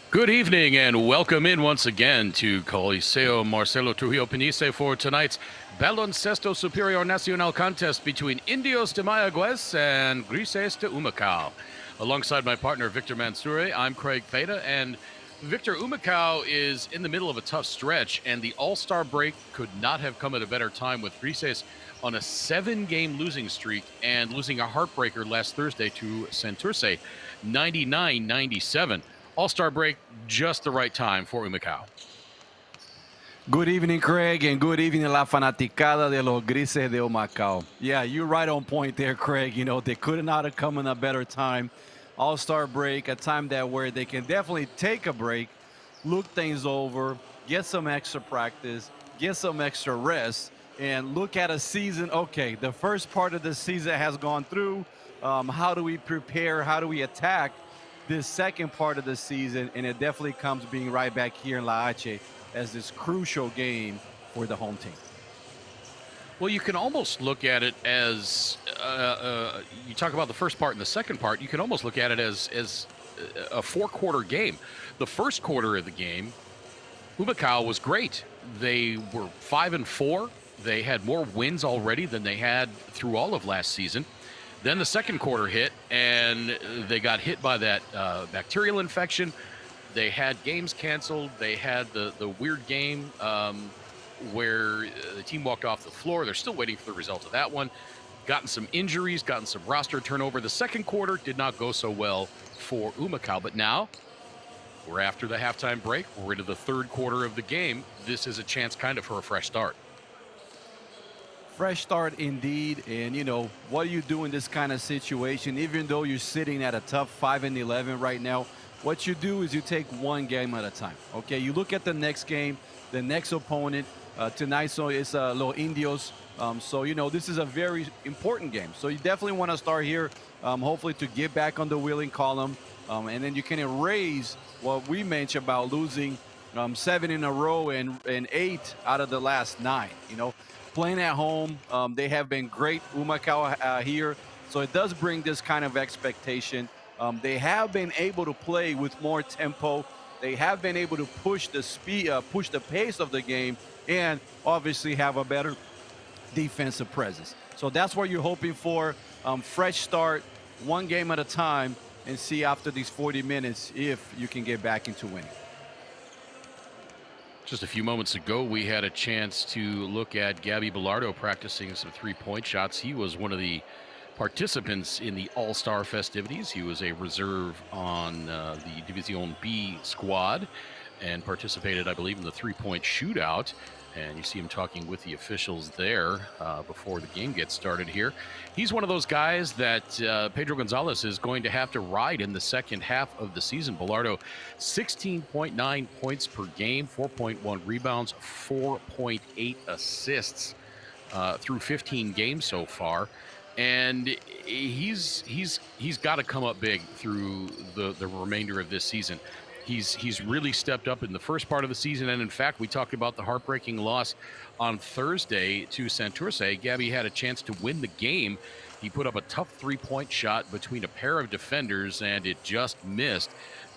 Good evening and welcome in once again to Coliseo Marcelo Trujillo Panisse for tonight's Baloncesto Superior Nacional contest between Indios de Mayagüez and Grises de Humacao. Alongside my partner Victor Mansoure, I'm Craig Theta, and Victor Humacao is in the middle of a tough stretch, and the All-Star break could not have come at a better time with Grises on a 7-game losing streak and losing a heartbreaker last Thursday to Santurce, 99-97. All-Star break, just the right time for Humacao. Good evening, Craig, and good evening, la fanaticada de los Grises de Humacao. Yeah, you're right on point there, Craig. You know, they could not have come in a better time. All-Star break, a time that where they can definitely take a break, look things over, get some extra practice, get some extra rest, and look at a season. Okay, the first part of the season has gone through. How do we prepare? How do we attack this second part of the season? And it definitely comes being right back here in La H as this crucial game for the home team. Well, you can almost look at it as you talk about the first part and the second part. You can almost look at it as a four-quarter game. The first quarter of the game, Humacao was great. They were 5-4. They had more wins already than they had through all of last season. Then the second quarter hit, and they got hit by that bacterial infection. They had games canceled. They had the weird game where the team walked off the floor. They're still waiting for the result of that one. Gotten some injuries, gotten some roster turnover. The second quarter did not go so well for Humacao, but now we're after the halftime break. We're into the third quarter of the game. This is a chance kind of for a fresh start. Fresh start indeed. And, you know, what do you do in this kind of situation? Even though you're sitting at a tough 5-11 right now, what you do is you take one game at a time. Okay, you look at the next game, the next opponent. Tonight, so it's Los Indios. So, you know, this is a very important game. So you definitely want to start here, hopefully to get back on the winning column. And then you can erase what we mentioned about losing 7 in a row and 8 out of the last 9, you know. Playing at home, they have been great, Humacao here. So it does bring this kind of expectation. They have been able to play with more tempo. They have been able to push the speed, push the pace of the game, and obviously have a better defensive presence. So that's what you're hoping for. Fresh start, one game at a time, and see after these 40 minutes if you can get back into winning. Just a few moments ago, we had a chance to look at Gabby Bilardo practicing some three-point shots. He was one of the participants in the All-Star festivities. He was a reserve on the Division B squad and participated, I believe, in the three-point shootout. And you see him talking with the officials there before the game gets started here. He's one of those guys that Pedro Gonzalez is going to have to ride in the second half of the season. Bilardo, 16.9 points per game, 4.1 rebounds, 4.8 assists through 15 games so far. And he's got to come up big through the remainder of this season. He's really stepped up in the first part of the season, and in fact, we talked about the heartbreaking loss on Thursday to Santurce. Gabby had a chance to win the game. He put up a tough three-point shot between a pair of defenders, and it just missed.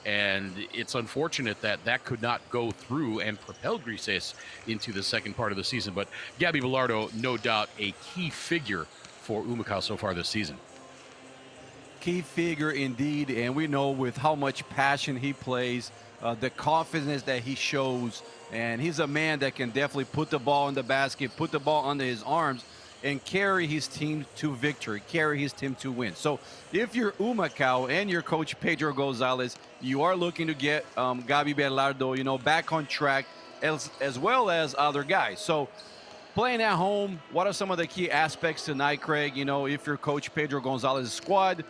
And it's unfortunate that that could not go through and propel Grises into the second part of the season. But Gabby Bilardo, no doubt, a key figure for Humacao so far this season. Key figure indeed, and we know with how much passion he plays, the confidence that he shows, and he's a man that can definitely put the ball in the basket, put the ball under his arms, and carry his team to victory, carry his team to win. So if you're Humacao and your coach Pedro Gonzalez, you are looking to get Gabi Bilardo, you know, back on track, as well as other guys. So playing at home, what are some of the key aspects tonight, Craig? You know, if you're Coach Pedro Gonzalez's squad,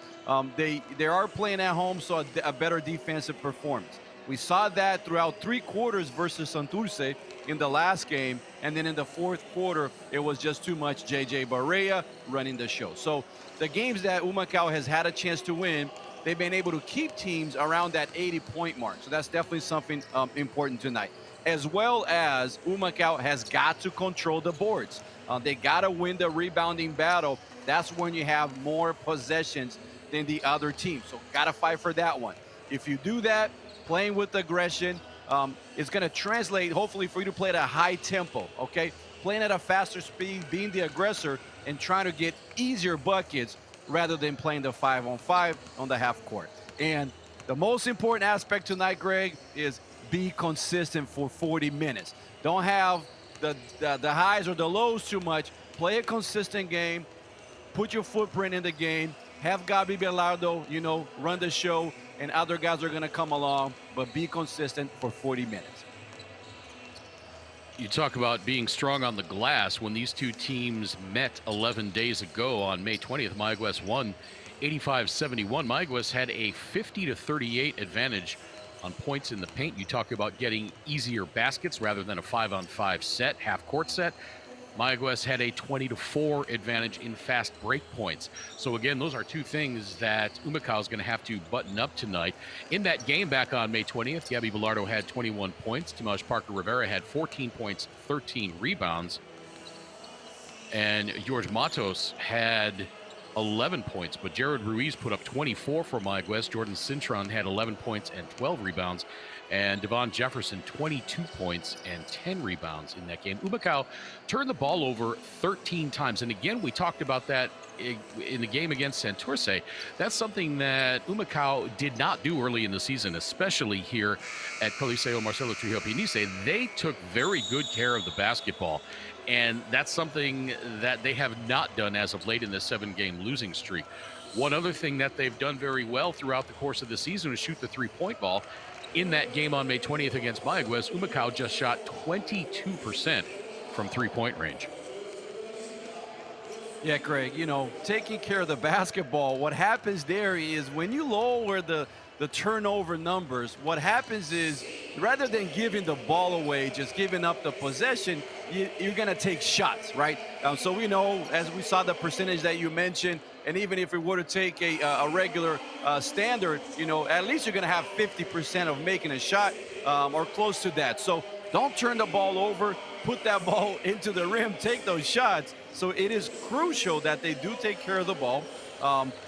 they are playing at home, so a better defensive performance. We saw that throughout 3 quarters versus Santurce in the last game, and then in the fourth quarter, it was just too much J.J. Barea running the show. So the games that Humacao has had a chance to win, they've been able to keep teams around that 80-point mark. So that's definitely something important tonight. As well as Humacao has got to control the boards. They got to win the rebounding battle. That's when you have more possessions than the other team. So got to fight for that one. If you do that, playing with aggression. It's going to translate, hopefully, for you to play at a high tempo, okay? Playing at a faster speed, being the aggressor, and trying to get easier buckets rather than playing the 5-on-5 on the half court. And the most important aspect tonight, Greg, is be consistent for 40 minutes. Don't have the highs or the lows too much. Play a consistent game. Put your footprint in the game. Have Gabi Belardo, you know, run the show, and other guys are going to come along, but be consistent for 40 minutes. You talk about being strong on the glass. When these two teams met 11 days ago on May 20th, Mayagüez won 85-71. Mayagüez had a 50-38 advantage on points in the paint. You talk about getting easier baskets rather than a 5-on-5 set, half-court set. Mayagüez had a 20-4 advantage in fast break points. So again, those are two things that Humacao is going to have to button up tonight. In that game back on May 20th, Gabi Belardo had 21 points. Tomás Parker Rivera had 14 points, 13 rebounds. And George Matos had 11 points, but Jared Ruiz put up 24 for Mayagüez. Jordan Cintron had 11 points and 12 rebounds. And Devon Jefferson, 22 points and 10 rebounds in that game. Humacao turned the ball over 13 times. And again, we talked about that in the game against Santurce. That's something that Humacao did not do early in the season, especially here at Coliseo Marcelo Trujillo Panisse. They took very good care of the basketball. And that's something that they have not done as of late in this 7-game losing streak. One other thing that they've done very well throughout the course of the season is shoot the three-point ball. In that game on May 20th against Mayagüez, Humacao just shot 22% from three-point range. Yeah, Greg, you know, taking care of the basketball, what happens there is when you lower the turnover numbers, what happens is rather than giving the ball away, just giving up the possession, you're going to take shots, right? So we know, as we saw the percentage that you mentioned, and even if we were to take a regular standard, you know, at least you're going to have 50% of making a shot or close to that. So don't turn the ball over, put that ball into the rim, take those shots. So it is crucial that they do take care of the ball,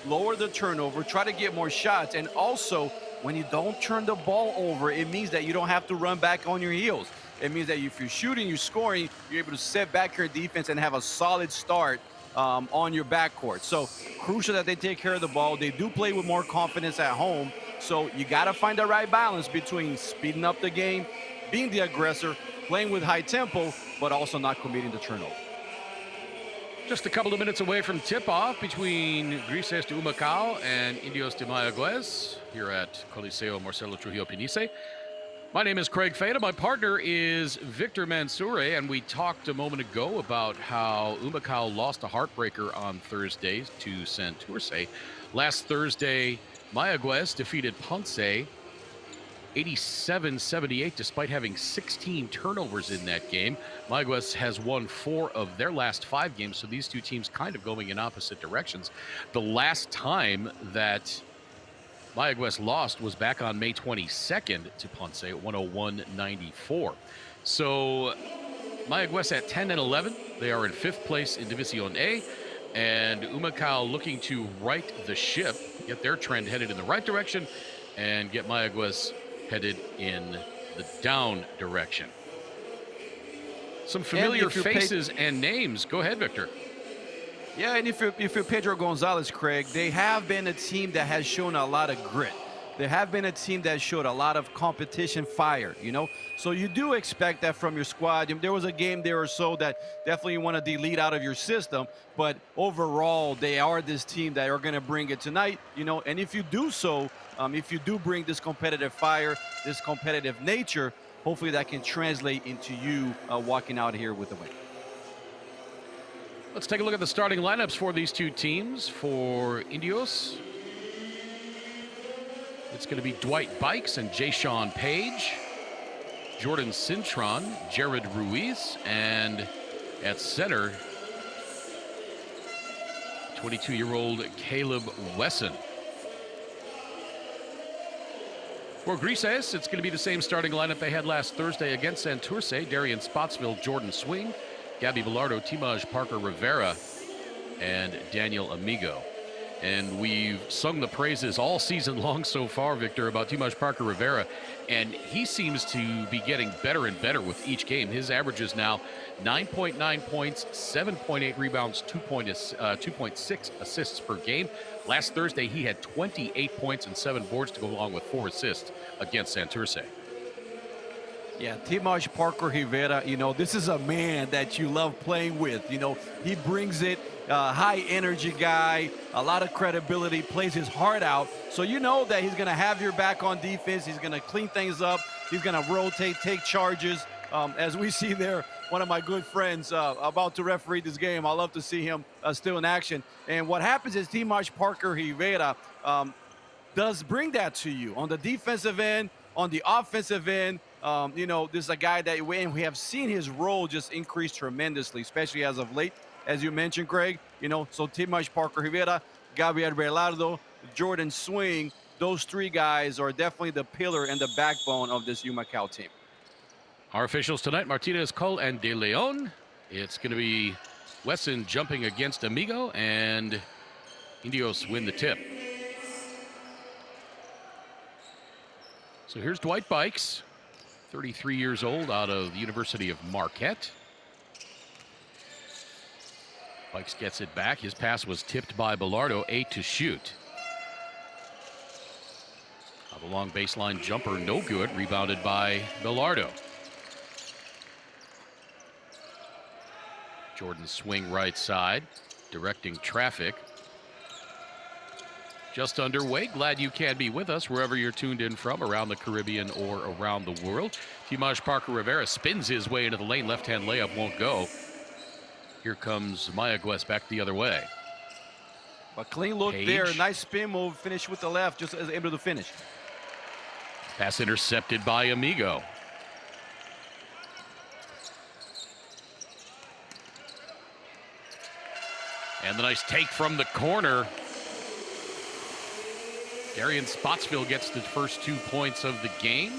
lower the turnover, try to get more shots. And also, when you don't turn the ball over, it means that you don't have to run back on your heels. It means that if you're shooting, you're scoring, you're able to set back your defense and have a solid start on your backcourt. So crucial that they take care of the ball. They do play with more confidence at home. So you got to find the right balance between speeding up the game, being the aggressor, playing with high tempo, but also not committing the turnover. Just a couple of minutes away from tip-off between Grises de Humacao and Indios de Mayagüez here at Coliseo Marcelo Trujillo Panisse. My name is Craig Fada. My partner is Victor Mansoure, and we talked a moment ago about how Humacao lost a heartbreaker on Thursday to Santurce. Last Thursday, Mayagüez defeated Ponce 87-78, despite having 16 turnovers in that game. Mayagüez has won 4 of their last 5 games, so these two teams kind of going in opposite directions. The last time that Mayagüez lost was back on May 22nd to Ponce at 101-94. So Mayagüez at 10-11. They are in 5th place in División A, and Humacao looking to right the ship, get their trend headed in the right direction, and get Mayagüez headed in the down direction. Some familiar faces and names. Go ahead, Victor. Yeah, and if you're Pedro Gonzalez, Craig, they have been a team that has shown a lot of grit. They have been a team that showed a lot of competition fire, you know? So you do expect that from your squad. There was a game there or so that definitely you want to delete out of your system, but overall, they are this team that are going to bring it tonight, you know? And if you do so, if you do bring this competitive fire, this competitive nature, hopefully that can translate into you walking out here with a win. Let's take a look at the starting lineups for these two teams. For Indios, it's going to be Dwight Bikes and Jayshawn Page, Jordan Cintron, Jared Ruiz, and at center, 22-year-old Caleb Wesson. For Grises, it's going to be the same starting lineup they had last Thursday against Santurce. Darian Spotsville, Jordan Swing, Gabi Belardo, Tomás Parker Rivera, and Daniel Amigo. And we've sung the praises all season long so far, Victor, about Timash Parker Rivera. And he seems to be getting better and better with each game. His average is now 9.9 points, 7.8 rebounds, 2.6 assists per game. Last Thursday, he had 28 points and 7 boards to go along with 4 assists against Santurce. Yeah, Timash Parker Rivera, you know, this is a man that you love playing with. You know, he brings it, high energy guy, a lot of credibility, plays his heart out. So you know that he's going to have your back on defense. He's going to clean things up. He's going to rotate, take charges. As we see there, one of my good friends about to referee this game. I love to see him still in action. And what happens is Timash Parker Rivera does bring that to you on the defensive end, on the offensive end. You know, this is a guy that we have seen his role just increase tremendously, especially as of late, as you mentioned, Craig. You know, so Timash Parker Rivera, Gabriel Belardo, Jordan Swing, those 3 guys are definitely the pillar and the backbone of this Humacao team. Our officials tonight, Martinez, Cole, and De Leon. It's going to be Wesson jumping against Amigo, and Indios win the tip. So here's Dwight Bikes, 33 years old, out of the University of Marquette. Bikes gets it back. His pass was tipped by Belardo, 8 to shoot. Now the long baseline jumper, no good, rebounded by Belardo. Jordan Swing right side, directing traffic. Just underway. Glad you can be with us wherever you're tuned in from, around the Caribbean or around the world. Timash Parker Rivera spins his way into the lane. Left-hand layup won't go. Here comes Mayagüez back the other way. A clean look Page. there. Nice spin move. Finish with the left, just as able to finish. Pass intercepted by Amigo. And the nice take from the corner. Darian Spotsville gets the first 2 points of the game.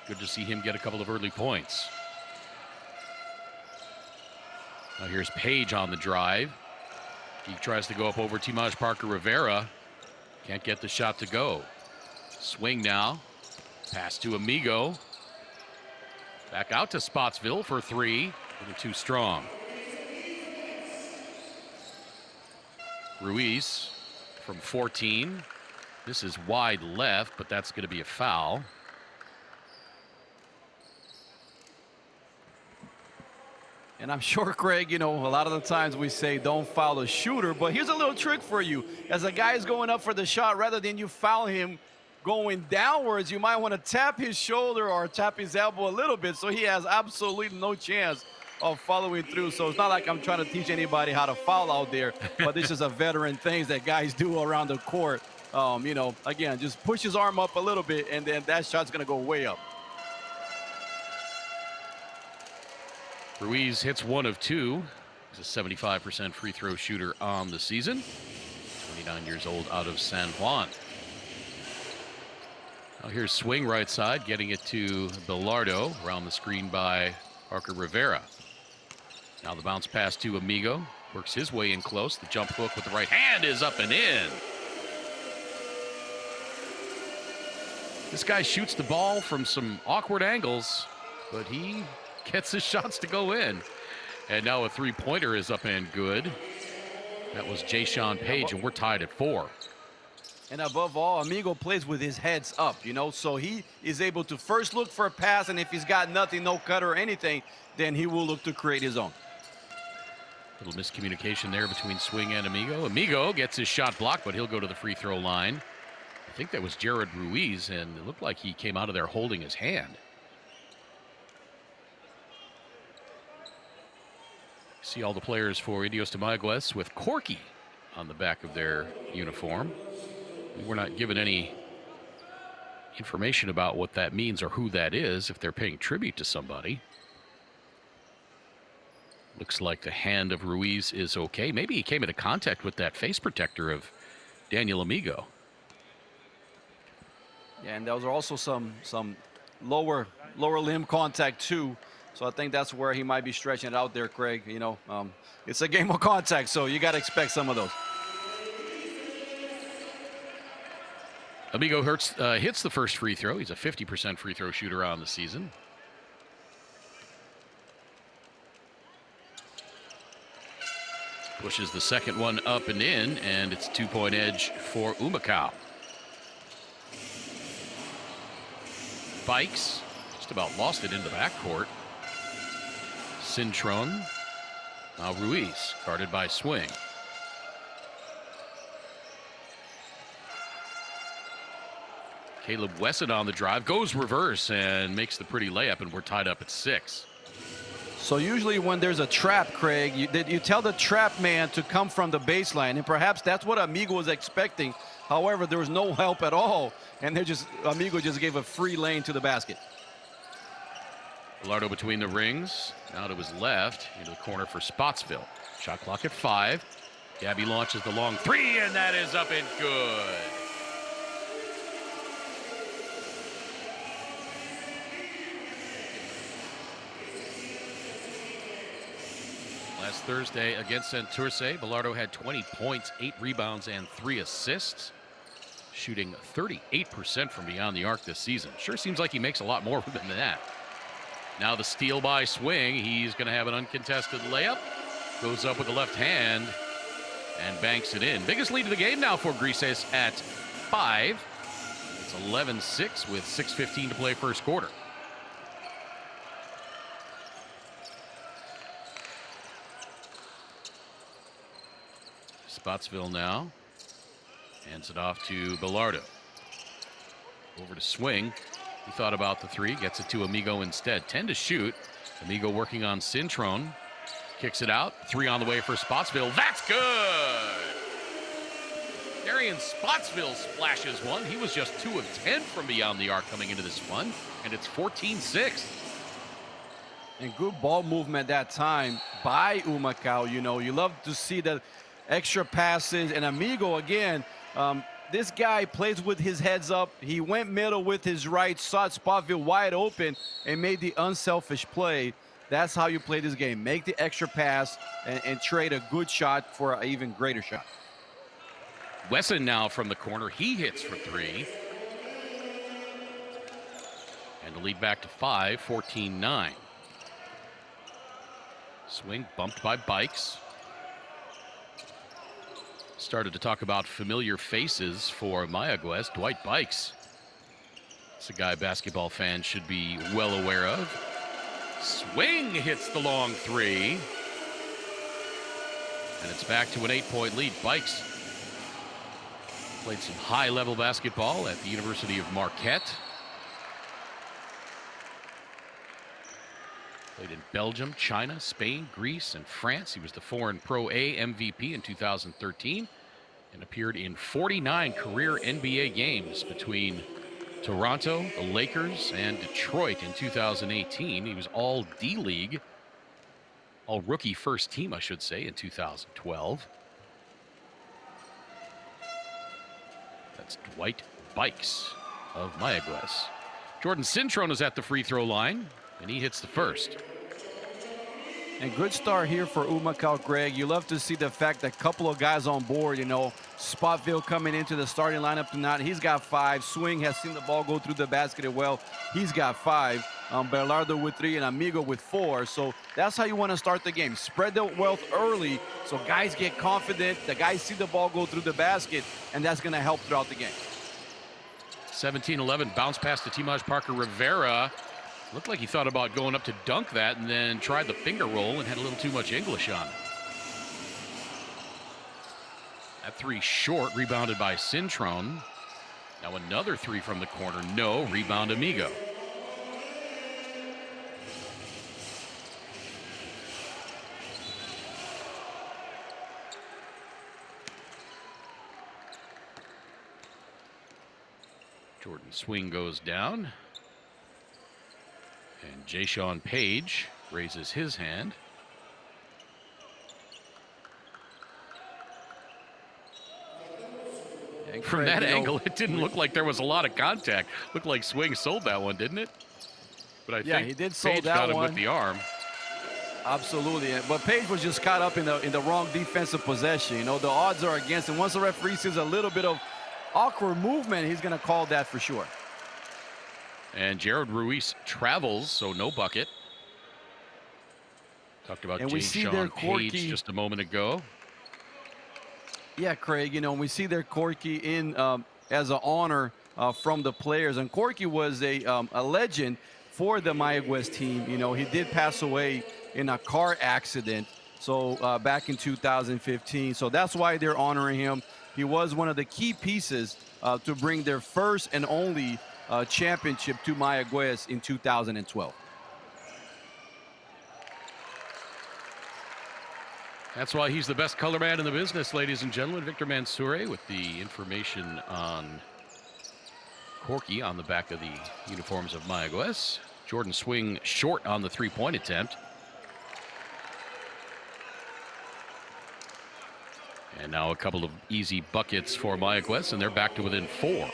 Good to see him get a couple of early points. Now here's Page on the drive. He tries to go up over Timash Parker Rivera. Can't get the shot to go. Swing now. Pass to Amigo. Back out to Spotsville for 3. But too strong. Ruiz from 14. This is wide left, but that's going to be a foul. And I'm sure, Craig, you know, a lot of the times we say don't foul a shooter, but here's a little trick for you. As a guy is going up for the shot, rather than you foul him going downwards, you might want to tap his shoulder or tap his elbow a little bit, so he has absolutely no chance of following through. So it's not like I'm trying to teach anybody how to foul out there, but this is a veteran things that guys do around the court. You know, again, just push his arm up a little bit, and then that shot's going to go way up. Ruiz hits 1 of 2. He's a 75% free throw shooter on the season. 29 years old, out of San Juan. Now here's Swing right side, getting it to Belardo, around the screen by Parker Rivera. Now the bounce pass to Amigo, works his way in close. The jump hook with the right hand is up and in. This guy shoots the ball from some awkward angles, but he gets his shots to go in. And now a 3-pointer is up and good. That was Jayshawn Page, and we're tied at 4. And above all, Amigo plays with his heads up, you know, so he is able to first look for a pass, and if he's got nothing, no cutter or anything, then he will look to create his own. Little miscommunication there between Swing and Amigo. Amigo gets his shot blocked, but he'll go to the free throw line. I think that was Jared Ruiz, and it looked like he came out of there holding his hand. See all the players for Indios de Mayagüez with Corky on the back of their uniform. We're not given any information about what that means or who that is, if they're paying tribute to somebody. Looks like the hand of Ruiz is okay. Maybe he came into contact with that face protector of Daniel Amigo. Yeah, and there was also some lower limb contact too. So I think that's where he might be stretching it out there, Craig. You know, it's a game of contact, so you got to expect some of those. Amigo hits the first free throw. He's a 50% free throw shooter on the season. Pushes the second one up and in, and it's a 2-point edge for Humacao. Bikes just about lost it in the backcourt. Cintron. Now Ruiz, guarded by Swing. Caleb Wesson on the drive, goes reverse and makes the pretty layup, and we're tied up at 6. So usually when there's a trap, Craig, you tell the trap man to come from the baseline, and perhaps that's what Amigo was expecting. However, there was no help at all, and Amigo just gave a free lane to the basket. Bilardo between the rings, now to his left, into the corner for Spotsville. Shot clock at 5. Gabby launches the long 3, and that is up and good. Last Thursday against Santurce, Bilardo had 20 points, 8 rebounds, and 3 assists, shooting 38% from beyond the arc this season. Sure seems like he makes a lot more than that. Now the steal by Swing. He's going to have an uncontested layup. Goes up with the left hand and banks it in. Biggest lead of the game now for Grises at 5. It's 11-6 with 6:15 to play first quarter. Spotsville now hands it off to Bilardo. Over to Swing. He thought about the 3, gets it to Amigo instead. 10 to shoot. Amigo working on Cintron. Kicks it out. 3 on the way for Spotsville. That's good! Darian Spotsville splashes one. He was just 2 of 10 from beyond the arc coming into this one, and it's 14-6. And good ball movement that time by Humacao. You know, you love to see the extra passes. And Amigo, again, this guy plays with his heads up. He went middle with his right, saw Spotsville wide open, and made the unselfish play. That's how you play this game. Make the extra pass and trade a good shot for an even greater shot. Wesson now from the corner. He hits for 3. And the lead back to 5, 14-9. Swing bumped by Bikes. Started to talk about familiar faces for Mayagüez. Dwight Bikes. It's a guy basketball fans should be well aware of. Swing hits the long 3. And it's back to an 8-point lead. Bikes played some high-level basketball at the University of Marquette. Played in Belgium, China, Spain, Greece, and France. He was the Foreign Pro A MVP in 2013 and appeared in 49 career NBA games between Toronto, the Lakers, and Detroit in 2018. He was all D-League, all rookie first team, I should say, in 2012. That's Dwight Bikes of Mayagüez. Jordan Cintron is at the free throw line, and he hits the first. And good start here for Humacao, Greg. You love to see the fact that a couple of guys on board, you know, Spotsville coming into the starting lineup tonight. He's got 5. Swing has seen the ball go through the basket as well. He's got 5. Bilardo with 3 and Amigo with 4. So that's how you want to start the game. Spread the wealth early so guys get confident. The guys see the ball go through the basket, and that's going to help throughout the game. 17-11, bounce pass to Timaj Parker Rivera. Looked like he thought about going up to dunk that and then tried the finger roll and had a little too much English on it. That 3 short, rebounded by Cintron. Now another 3 from the corner. No, rebound Amigo. Jordan Swing goes down. And Jayshawn Page raises his hand. And from that angle, it didn't look like there was a lot of contact. Looked like Swing sold that one, didn't it? But I Yeah, think he did sold Page that got him one. with the arm. Absolutely, but Page was just caught up in the wrong defensive possession. You know, the odds are against him. Once the referee sees a little bit of awkward movement, he's going to call that for sure. And Jared Ruiz travels, so no bucket. Talked about And we James see Sean their Page Corky. just a moment ago. Yeah, Craig, you know, we see their Corky in as an honor from the players. And Corky was a legend for the Mayagüez team. You know, he did pass away in a car accident. So back in 2015. So that's why they're honoring him. He was one of the key pieces to bring their first and only championship to Mayagüez in 2012. That's why he's the best color man in the business, ladies and gentlemen. Victor Mansoure with the information on Corky on the back of the uniforms of Mayagüez. Jordan Swing short on the three-point attempt. And now a couple of easy buckets for Mayagüez, and they're back to within 4.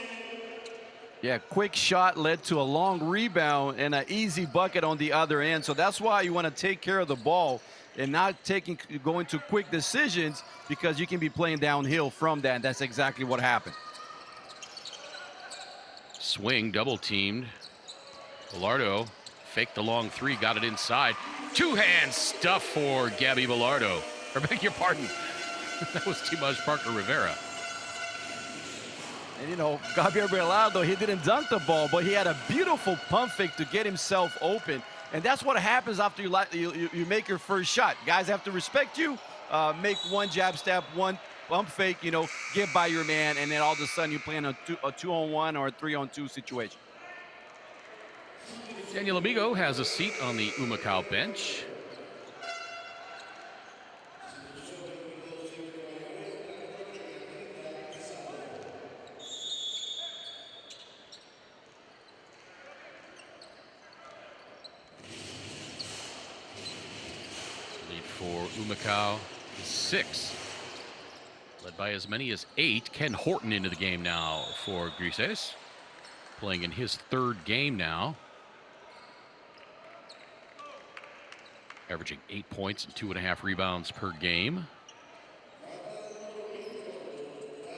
Yeah, quick shot led to a long rebound and an easy bucket on the other end. So that's why you want to take care of the ball and not going to quick decisions, because you can be playing downhill from that. And that's exactly what happened. Swing double teamed. Bilardo faked the long three, got it inside. Two-hand stuff for Gabby Bilardo. Or beg your pardon. That was Timaj Parker Rivera. And, you know, Gabriel Bilardo, he didn't dunk the ball, but he had a beautiful pump fake to get himself open. And that's what happens after you make your first shot. Guys have to respect you. Make one jab step, one pump fake, you know, get by your man, and then all of a sudden you're playing a 2-on-1 or a 3-on-2 situation. Daniel Amigo has a seat on the Humacao bench. Lead for Humacao is 6. Led by as many as 8. Ken Horton into the game now for Grises. Playing in his 3rd game now. Averaging 8 points and 2.5 rebounds per game.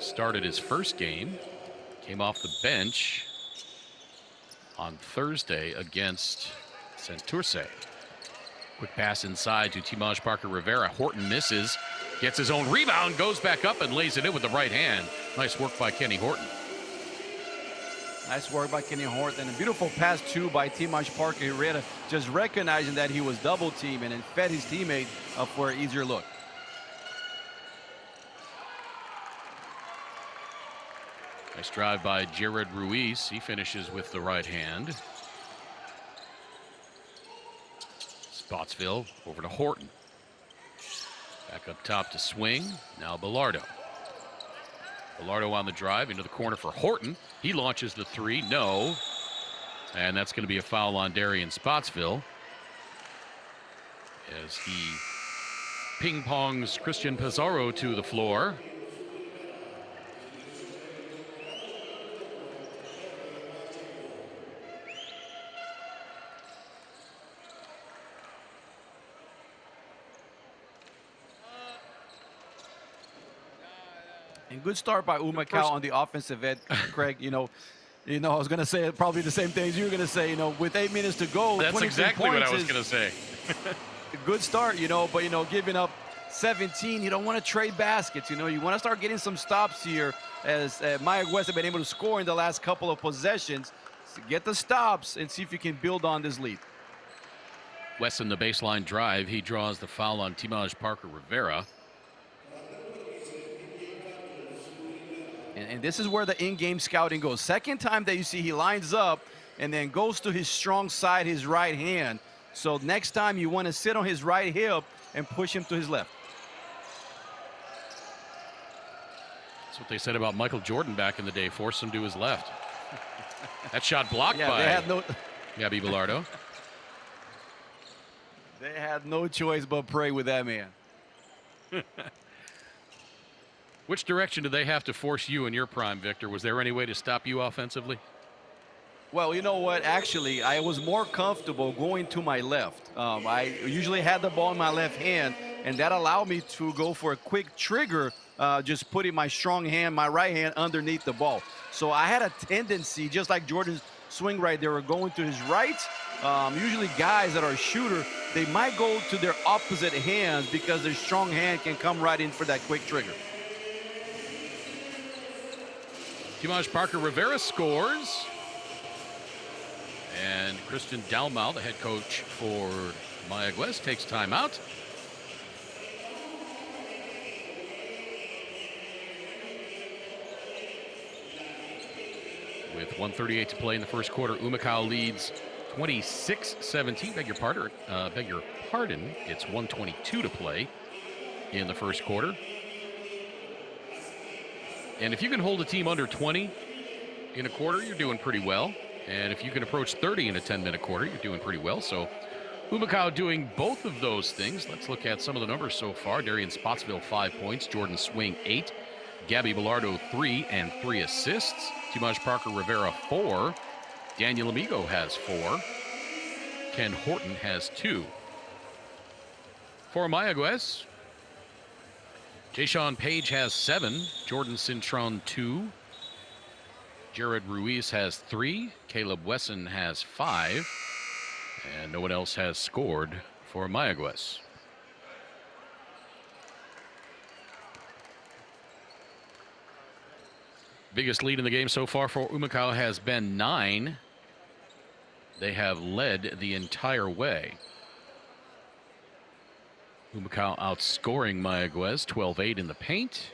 Started his first game. Came off the bench on Thursday against Santurce. Quick pass inside to Timaj Parker Rivera. Horton misses. Gets his own rebound. Goes back up and lays it in with the right hand. Nice work by Kenny Horton. Nice work by Kenny Horton. And a beautiful pass, too, by Timaj Parker Rivera, just recognizing that he was double teamed and then fed his teammate for an easier look. Nice drive by Jared Ruiz. He finishes with the right hand. Spotsville over to Horton. Back up top to Swing. Now Bilardo. Bilardo on the drive into the corner for Horton. He launches the three. No. And that's going to be a foul on Darian Spotsville as he ping-pongs Christian Pizarro to the floor. And good start by Humacao on the offensive end, Craig. You know, I was going to say probably the same things you were going to say. You know, with 8 minutes to go, that's exactly what I was going to say. A good start, you know, but, you know, giving up 17, you don't want to trade baskets. You know, you want to start getting some stops here, as Mayagüez have been able to score in the last couple of possessions. So get the stops and see if you can build on this lead. Wesson the baseline drive. He draws the foul on Timaj Parker Rivera. And this is where the in-game scouting goes. Second time that you see he lines up and then goes to his strong side, his right hand. So next time you want to sit on his right hip and push him to his left. That's what they said about Michael Jordan back in the day. Force him to his left. That shot blocked by they had no Gabby Bilardo. They had no choice but pray with that man. Which direction did they have to force you in your prime, Victor? Was there any way to stop you offensively? Well, you know what? Actually, I was more comfortable going to my left. I usually had the ball in my left hand, and that allowed me to go for a quick trigger, just putting my strong hand, my right hand underneath the ball. So I had a tendency, just like Jordan's swing right there, going to his right. Usually guys that are a shooter, they might go to their opposite hands because their strong hand can come right in for that quick trigger. Timaj Parker Rivera scores. And Christian Dalmau, the head coach for Mayagüez, takes timeout. With 1:38 to play in the first quarter, Humacao leads 26-17. Beg your pardon. It's 1:22 to play in the first quarter. And if you can hold a team under 20 in a quarter, you're doing pretty well. And if you can approach 30 in a 10-minute quarter, you're doing pretty well. So Humacao doing both of those things. Let's look at some of the numbers so far. Darian Spotsville, 5 points. Jordan Swing, 8. Gabby Bilardo, 3 and 3 assists. Timaj Parker Rivera, 4. Daniel Amigo has 4. Ken Horton has 2. For Mayagüez, Jayshawn Page has 7. Jordan Cintron, 2. Jared Ruiz has 3. Caleb Wesson has 5. And no one else has scored for Mayagüez. Biggest lead in the game so far for Humacao has been 9. They have led the entire way. Humacao outscoring Mayagüez 12-8 in the paint.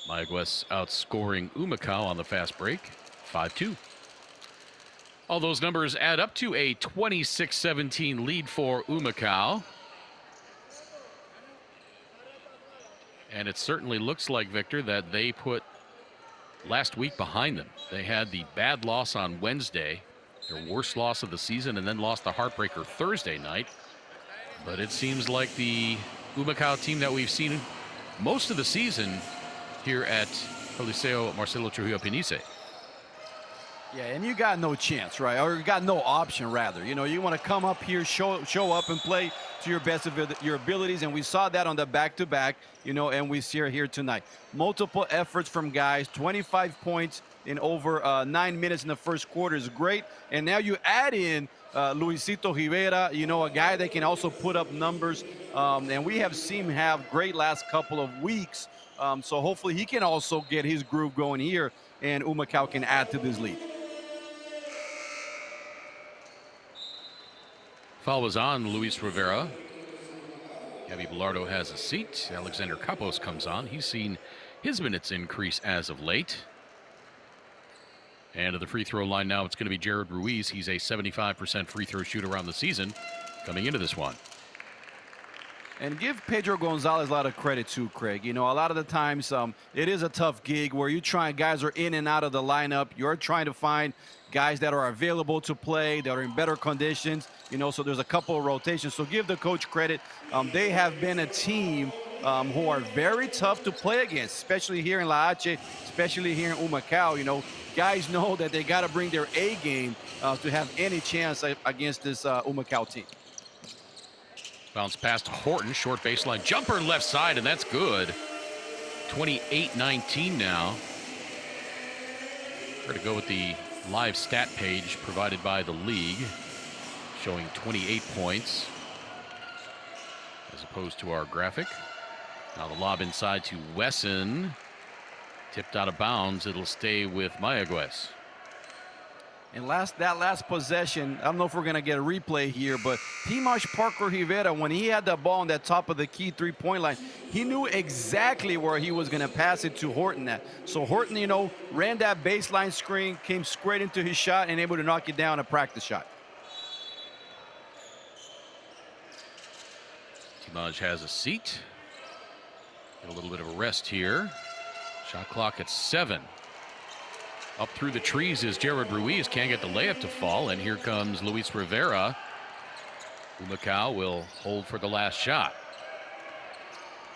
Mayagüez outscoring Humacao on the fast break 5-2. All those numbers add up to a 26-17 lead for Humacao. And it certainly looks like, Victor, that they put last week behind them. They had the bad loss on Wednesday, their worst loss of the season, and then lost the heartbreaker Thursday night. But it seems like the Humacao team that we've seen most of the season here at Coliseo Marcelo Trujillo Panisse. Yeah, and you got no chance, right? Or you got no option, rather. You know, you want to come up here, show up and play to your best of your abilities, and we saw that on the back-to-back, you know, and we see it here tonight. Multiple efforts from guys, 25 points in over 9 minutes in the first quarter is great. And now you add in Luisito Rivera, you know, a guy that can also put up numbers, and we have seen him have great last couple of weeks. So hopefully he can also get his groove going here, and Humacao can add to this lead. Foul was on Luis Rivera. Gabby Bilardo has a seat. Alexander Capos comes on. He's seen his minutes increase as of late. And at the free throw line now, it's going to be Jared Ruiz. He's a 75% free throw shooter on the season coming into this one. And give Pedro Gonzalez a lot of credit too, Craig. You know, a lot of the times it is a tough gig where guys are in and out of the lineup. You're trying to find guys that are available to play, that are in better conditions, you know, so there's a couple of rotations. So give the coach credit. They have been a team who are very tough to play against, especially here in La Hache, especially here in Humacao. You know, guys know that they got to bring their A game to have any chance against this Humacao team. Bounce pass to Horton, short baseline jumper left side, and that's good. 28-19 now. We're going to go with the live stat page provided by the league, showing 28 points as opposed to our graphic. Now the lob inside to Wesson. Tipped out of bounds. It'll stay with Mayagüez. And that last possession, I don't know if we're going to get a replay here, but Timaj Parker Rivera, when he had the ball on that top of the key three-point line, he knew exactly where he was going to pass it to Horton at. So Horton, you know, ran that baseline screen, came straight into his shot, and able to knock it down, a practice shot. Timaj has a seat. Get a little bit of a rest here. Shot clock at 7. Up through the trees is Jared Ruiz. Can't get the layup to fall. And here comes Luis Rivera. Humacao will hold for the last shot.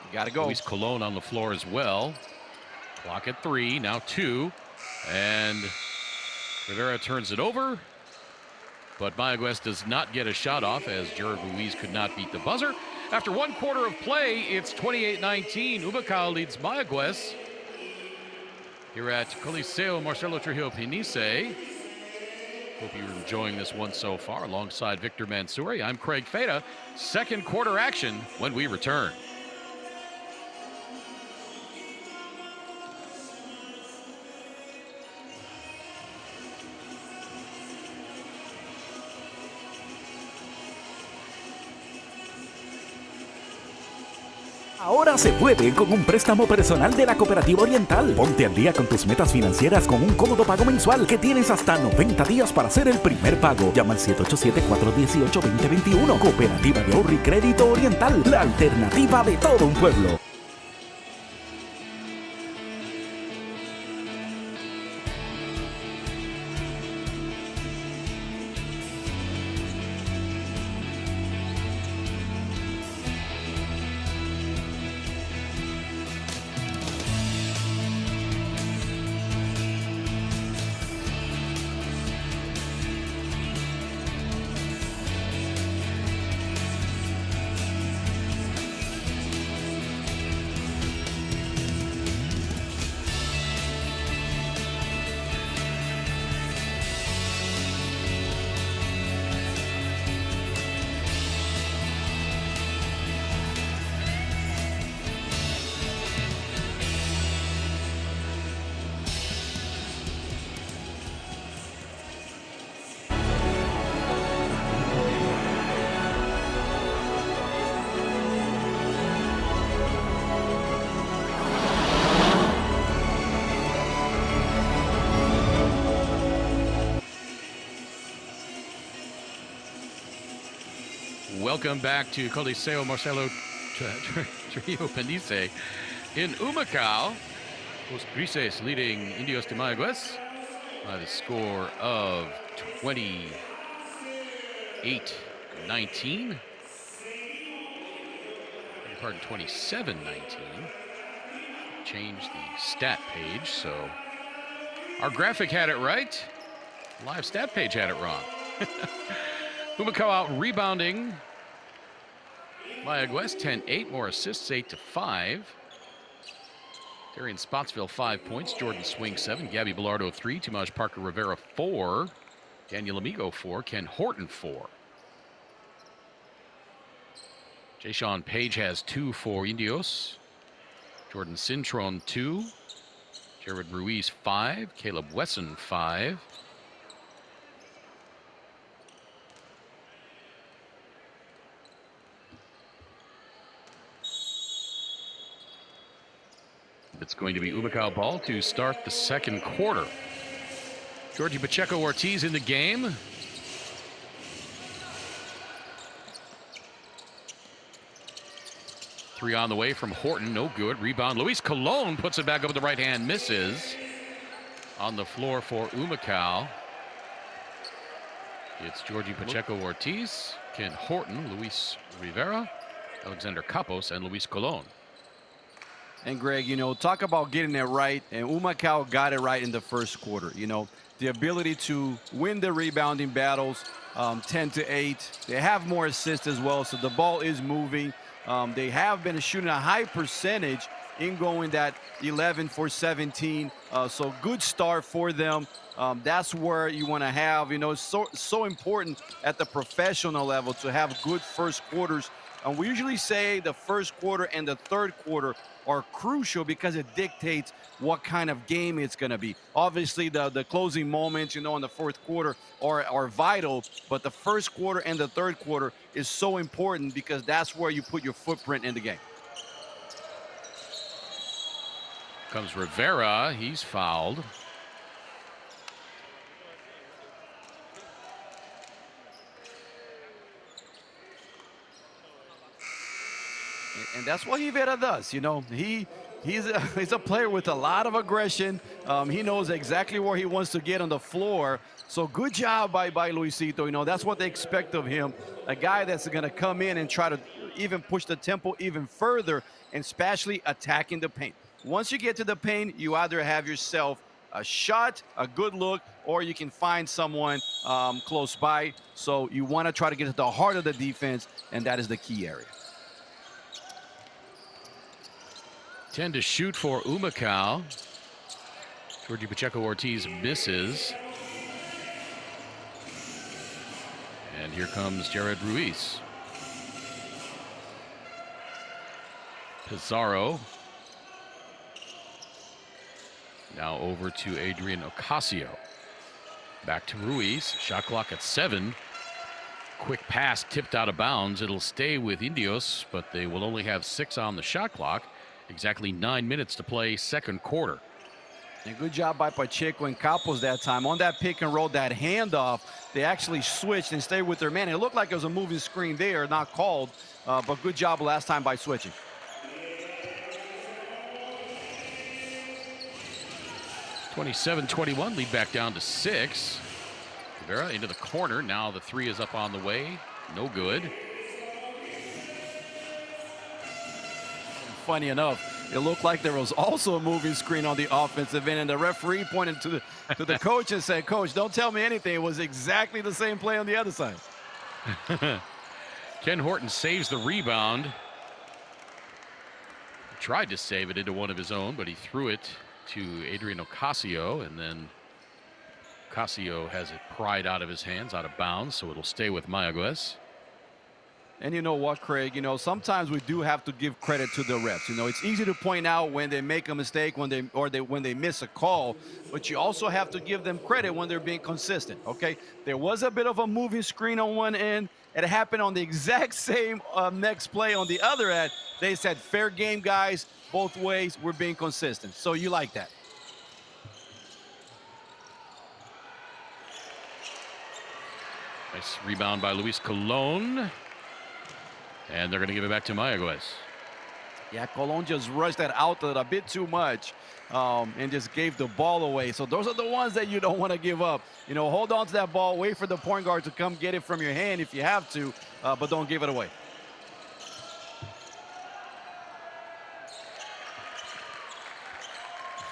You got to go. Luis Colon on the floor as well. Clock at 3. Now 2. And Rivera turns it over. But Mayagüez does not get a shot off as Jared Ruiz could not beat the buzzer. After 1 quarter of play, it's 28-19. Humacao leads Mayagüez here at Coliseo Marcelo Trujillo Panisse. Hope you're enjoying this one so far. Alongside Victor Mansouri, I'm Craig Feda. Second quarter action when we return. Ahora se puede con un préstamo personal de la Cooperativa Oriental. Ponte al día con tus metas financieras con un cómodo pago mensual que tienes hasta 90 días para hacer el primer pago. Llama al 787-418-2021. Cooperativa de Ahorro y Crédito Oriental, la alternativa de todo un pueblo. Welcome back to Coliseo Marcelo Trujillo Panisse in Humacao. Los Grises leading Indios de Mayagüez by the score of 28-19. Pardon, 27-19. Change the stat page, so our graphic had it right. Live stat page had it wrong. Humacao out rebounding Mayagüez 10-8, more assists 8-5. Darian Spotsville 5 points, Jordan Swing 7, Gabby Bilardo 3, Tomas Parker Rivera 4, Daniel Amigo 4, Ken Horton 4. Jayshawn Page has 2 for Indios. Jordan Cintron 2, Jared Ruiz 5, Caleb Wesson 5. It's going to be Humacao ball to start the second quarter. Georgie Pacheco Ortiz in the game. Three on the way from Horton, no good. Rebound, Luis Colon puts it back up with the right hand, misses. On the floor for Humacao. It's Georgie Pacheco Ortiz, Ken Horton, Luis Rivera, Alexander Capos, and Luis Colon. And Greg, you know, talk about getting it right, and Humacao got it right in the first quarter. You know, the ability to win the rebounding battles, 10-8. They have more assists as well, so the ball is moving. They have been shooting a high percentage in going that 11 for 17. So good start for them. That's where you want to have, you know, it's so important at the professional level to have good first quarters. And we usually say the first quarter and the third quarter are crucial because it dictates what kind of game it's going to be. Obviously, the closing moments, you know, in the fourth quarter are vital, but the first quarter and the third quarter is so important because that's where you put your footprint in the game. Comes Rivera, he's fouled. And that's what Rivera does. You know, he's a player with a lot of aggression. He knows exactly where he wants to get on the floor. So good job by Luisito. You know, that's what they expect of him. A guy that's going to come in and try to even push the tempo even further, and especially attacking the paint. Once you get to the paint, you either have yourself a shot, a good look, or you can find someone close by. So you want to try to get to the heart of the defense, and that is the key area. 10 to shoot for Humacao. Georgie Pacheco-Ortiz misses. And here comes Jared Ruiz. Pizarro. Now over to Adrian Ocasio. Back to Ruiz. Shot clock at 7. Quick pass tipped out of bounds. It'll stay with Indios, but they will only have 6 on the shot clock. Exactly 9 minutes to play second quarter. And good job by Pacheco and Campos that time. On that pick and roll, that handoff, they actually switched and stayed with their man. It looked like it was a moving screen there, not called, but good job last time by switching. 27-21, lead back down to 6. Rivera into the corner. Now the 3 is up on the way. No good. Funny enough, it looked like there was also a moving screen on the offensive end, and the referee pointed to the coach and said, "Coach, don't tell me anything. It was exactly the same play on the other side." Ken Horton saves the rebound. Tried to save it into one of his own, but he threw it to Adrian Ocasio, and then Ocasio has it pried out of his hands, out of bounds, so it'll stay with Mayagüez. And you know what, Craig, sometimes we do have to give credit to the refs. It's easy to point out when they make a mistake, when they miss a call, but you also have to give them credit when they're being consistent, okay? There was a bit of a moving screen on one end. It happened on the exact same next play on the other end. They said, fair game, guys, both ways, we're being consistent. So you like that. Nice rebound by Luis Colon. And they're going to give it back to Mayagüez. Yeah, Colon just rushed that outlet a bit too much and just gave the ball away. So those are the ones that you don't want to give up. Hold on to that ball, wait for the point guard to come get it from your hand if you have to, but don't give it away.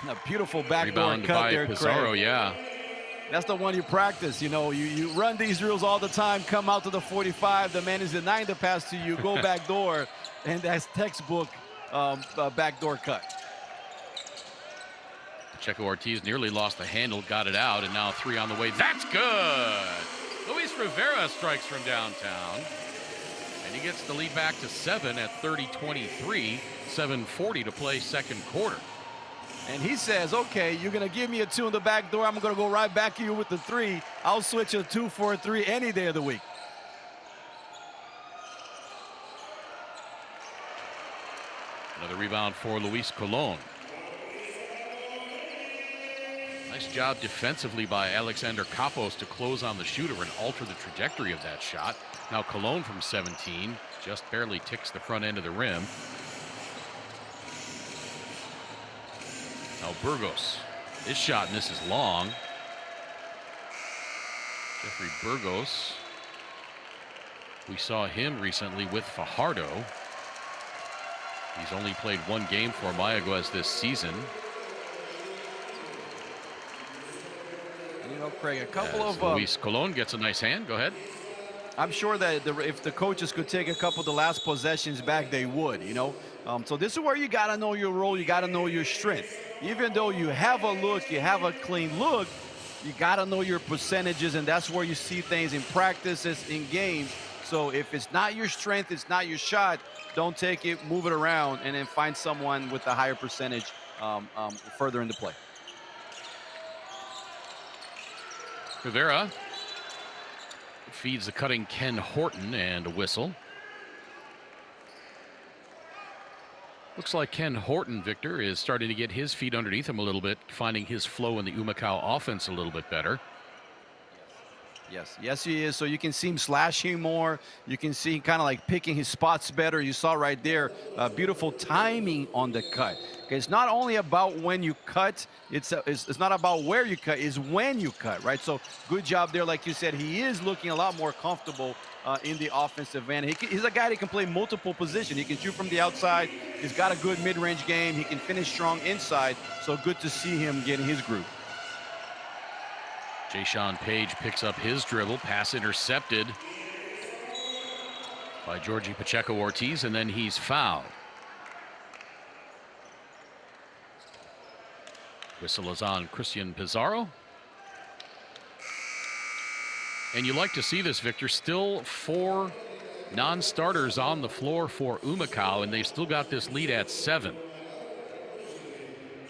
A beautiful backdoor cut by there, Pizarro, Craig. yeah. That's the one you practice. You run these drills all the time, come out to the 45, the man is denying the pass to you, go back door, and that's textbook backdoor cut. Pacheco-Ortiz nearly lost the handle, got it out, and now 3 on the way. That's good! Luis Rivera strikes from downtown. And he gets the lead back to 7 at 30-23, 7:40 to play second quarter. And he says, okay, you're going to give me a 2 in the back door. I'm going to go right back to you with the 3. I'll switch a 2 for a 3 any day of the week. Another rebound for Luis Colon. Nice job defensively by Alexander Campos to close on the shooter and alter the trajectory of that shot. Now Colon from 17 just barely ticks the front end of the rim. Now Burgos, this shot misses long. Jeffrey Burgos, we saw him recently with Fajardo. He's only played 1 game for Mayagüez this season. And Craig, a couple of Luis Colon gets a nice hand. Go ahead. I'm sure that if the coaches could take a couple of the last possessions back, they would, So this is where you got to know your role. You got to know your strength. Even though you have a look, you have a clean look, you got to know your percentages, and that's where you see things in practices, in games. So if it's not your strength, it's not your shot, don't take it, move it around, and then find someone with a higher percentage further into play. Rivera feeds the cutting Ken Horton, and a whistle. Looks like Ken Horton, Victor, is starting to get his feet underneath him a little bit, finding his flow in the Humacao offense a little bit better. Yes, he is. So you can see him slashing more. You can see kind of like picking his spots better. You saw right there, beautiful timing on the cut. Okay, it's not only about when you cut. It's not about where you cut. It's when you cut, right? So good job there. Like you said, he is looking a lot more comfortable in the offensive end. He's a guy that can play multiple positions. He can shoot from the outside. He's got a good mid-range game. He can finish strong inside. So good to see him getting his groove. Jayshawn Page picks up his dribble, pass intercepted by Georgie Pacheco-Ortiz, and then he's fouled. Whistle is on Christian Pizarro. And you like to see this, Victor. Still 4 non-starters on the floor for Humacao, and they've still got this lead at 7.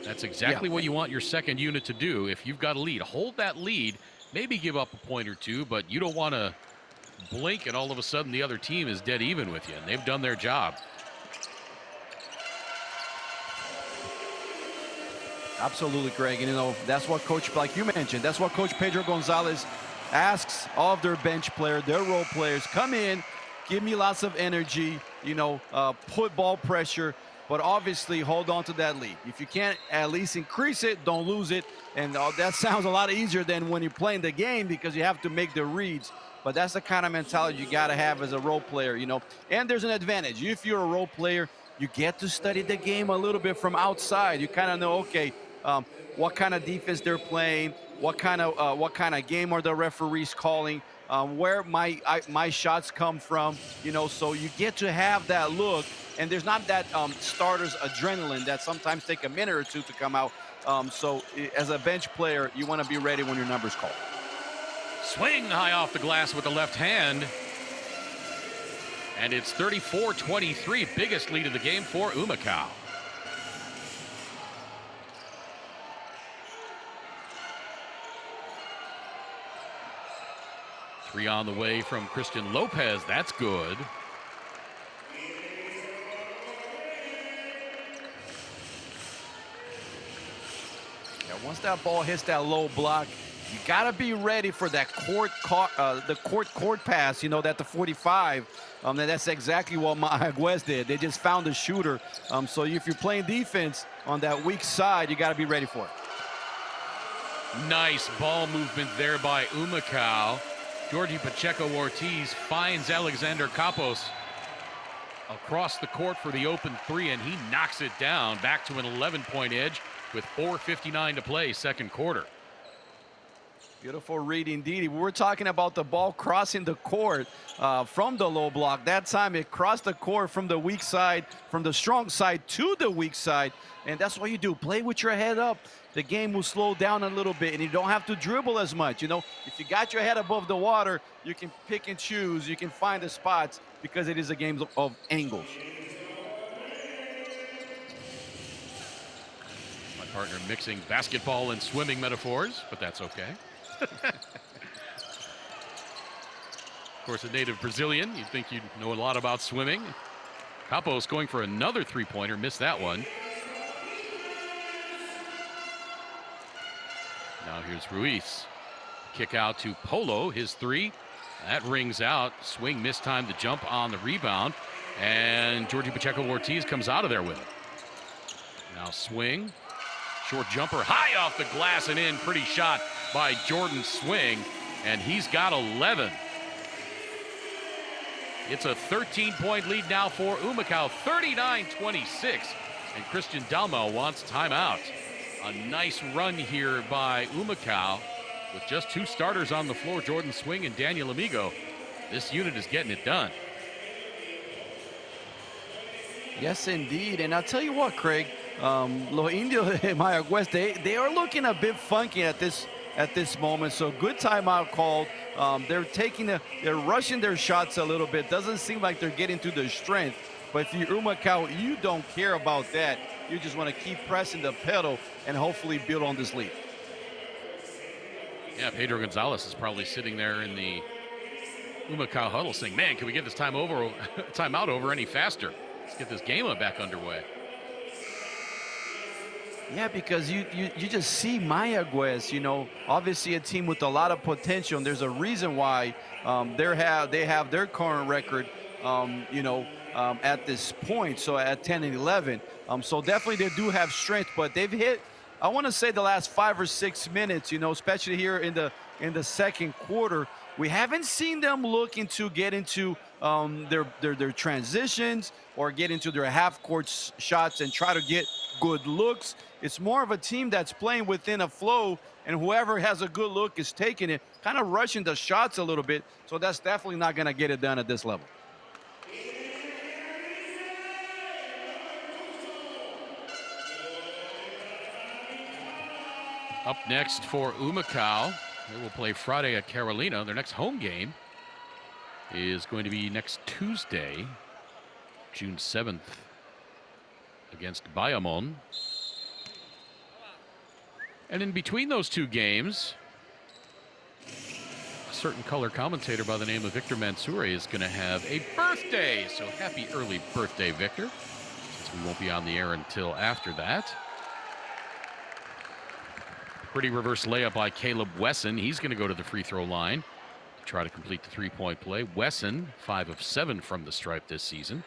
That's exactly what you want your second unit to do. If you've got a lead, hold that lead, maybe give up a point or two, but you don't want to blink and all of a sudden the other team is dead even with you, and they've done their job. Absolutely, Greg. And, you know, that's what Coach, like you mentioned, that's what Coach Pedro Gonzalez asks of their bench player, their role players. Come in, give me lots of energy, you know, put ball pressure, but obviously hold on to that lead. If you can't at least increase it, don't lose it. And that sounds a lot easier than when you're playing the game because you have to make the reads. But that's the kind of mentality you got to have as a role player, you know. And there's an advantage. If you're a role player, you get to study the game a little bit from outside. You kind of know, okay, what kind of defense they're playing, what kind of game are the referees calling, where my shots come from, you know. So you get to have that look, and there's not that starter's adrenaline that sometimes take a minute or two to come out. So as a bench player, you want to be ready when your number's called. Swing high off the glass with the left hand. And it's 34-23, biggest lead of the game for Humacao. Three on the way from Christian Lopez. That's good. Yeah, once that ball hits that low block, you gotta be ready for that court pass, you know, that the 45. And that's exactly what Mayagüez did. They just found a shooter. So if you're playing defense on that weak side, you gotta be ready for it. Nice ball movement there by Humacao. Georgie Pacheco-Ortiz finds Alexander Capos across the court for the open three, and he knocks it down back to an 11-point edge with 4:59 to play, second quarter. Beautiful read indeed. We were talking about the ball crossing the court from the low block. That time it crossed the court from the weak side, from the strong side to the weak side. And that's what you do. Play with your head up. The game will slow down a little bit, and you don't have to dribble as much. You know, if you got your head above the water, you can pick and choose. You can find the spots because it is a game of angles. My partner mixing basketball and swimming metaphors, but that's okay. Of course, a native Brazilian, you'd think you'd know a lot about swimming. Capos going for another three-pointer, missed that one. Now here's Ruiz. Kick out to Polo, his three. That rings out. Swing mistimed the jump on the rebound. And Georgie Pacheco-Ortiz comes out of there with it. Now swing. Short jumper high off the glass and in. Pretty shot by Jordan Swing. And he's got 11. It's a 13-point lead now for Humacao, 39-26. And Christian Dalmau wants timeout. A nice run here by Humacao with just two starters on the floor, Jordan Swing and Daniel Amigo. This unit is getting it done. Yes, indeed. And I'll tell you what, Craig, Los Indios de Mayagüez, they are looking a bit funky at this moment. So good timeout called. They're rushing their shots a little bit. Doesn't seem like they're getting to their strength. But if you're Humacao, you don't care about that. You just want to keep pressing the pedal and hopefully build on this lead. Yeah, Pedro Gonzalez is probably sitting there in the Humacao huddle saying, man, can we get this timeout over any faster? Let's get this game back underway. Yeah, because you just see Mayagüez, you know, obviously a team with a lot of potential, and there's a reason why they have their current record, at this point, so at 10 and 11. So definitely they do have strength, but they've hit, I want to say, the last 5 or 6 minutes, you know, especially here in the second quarter, we haven't seen them looking to get into their transitions or get into their half-court shots and try to get good looks. It's more of a team that's playing within a flow, and whoever has a good look is taking it, kind of rushing the shots a little bit. So that's definitely not going to get it done at this level. Up next for Humacao, they will play Friday at Carolina. Their next home game is going to be next Tuesday, June 7th, against Bayamon. And in between those two games, a certain color commentator by the name of Victor Mansouri is going to have a birthday. So happy early birthday, Victor, since we won't be on the air until after that. Pretty reverse layup by Caleb Wesson. He's going to go to the free throw line to try to complete the three-point play. Wesson, 5 of 7 from the stripe this season.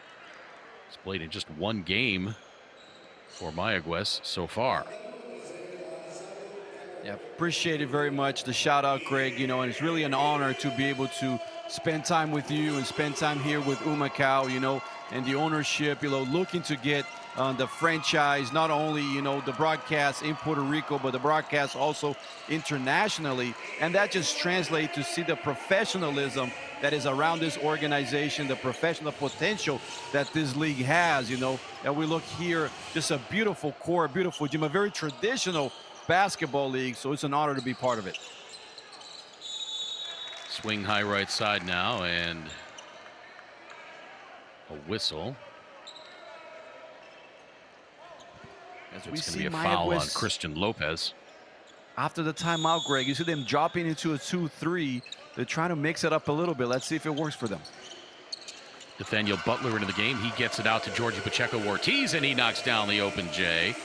He's played in just one game for Mayagüez so far. Yeah, appreciate it very much. The shout out, Craig. And it's really an honor to be able to spend time with you and spend time here with Humacao, and the ownership, looking to get the franchise, not only, the broadcast in Puerto Rico, but the broadcast also internationally. And that just translates to see the professionalism that is around this organization, the professional potential that this league has, And we look here, just a beautiful court, beautiful gym, a very traditional basketball league. So it's an honor to be part of it. Swing high right side now, and a whistle. As it's going to be a foul on Christian Lopez. After the timeout, Greg, you see them dropping into a 2-3. They're trying to mix it up a little bit. Let's see if it works for them. Nathaniel Butler into the game. He gets it out to Georgie Pacheco-Ortiz, and he knocks down the open J.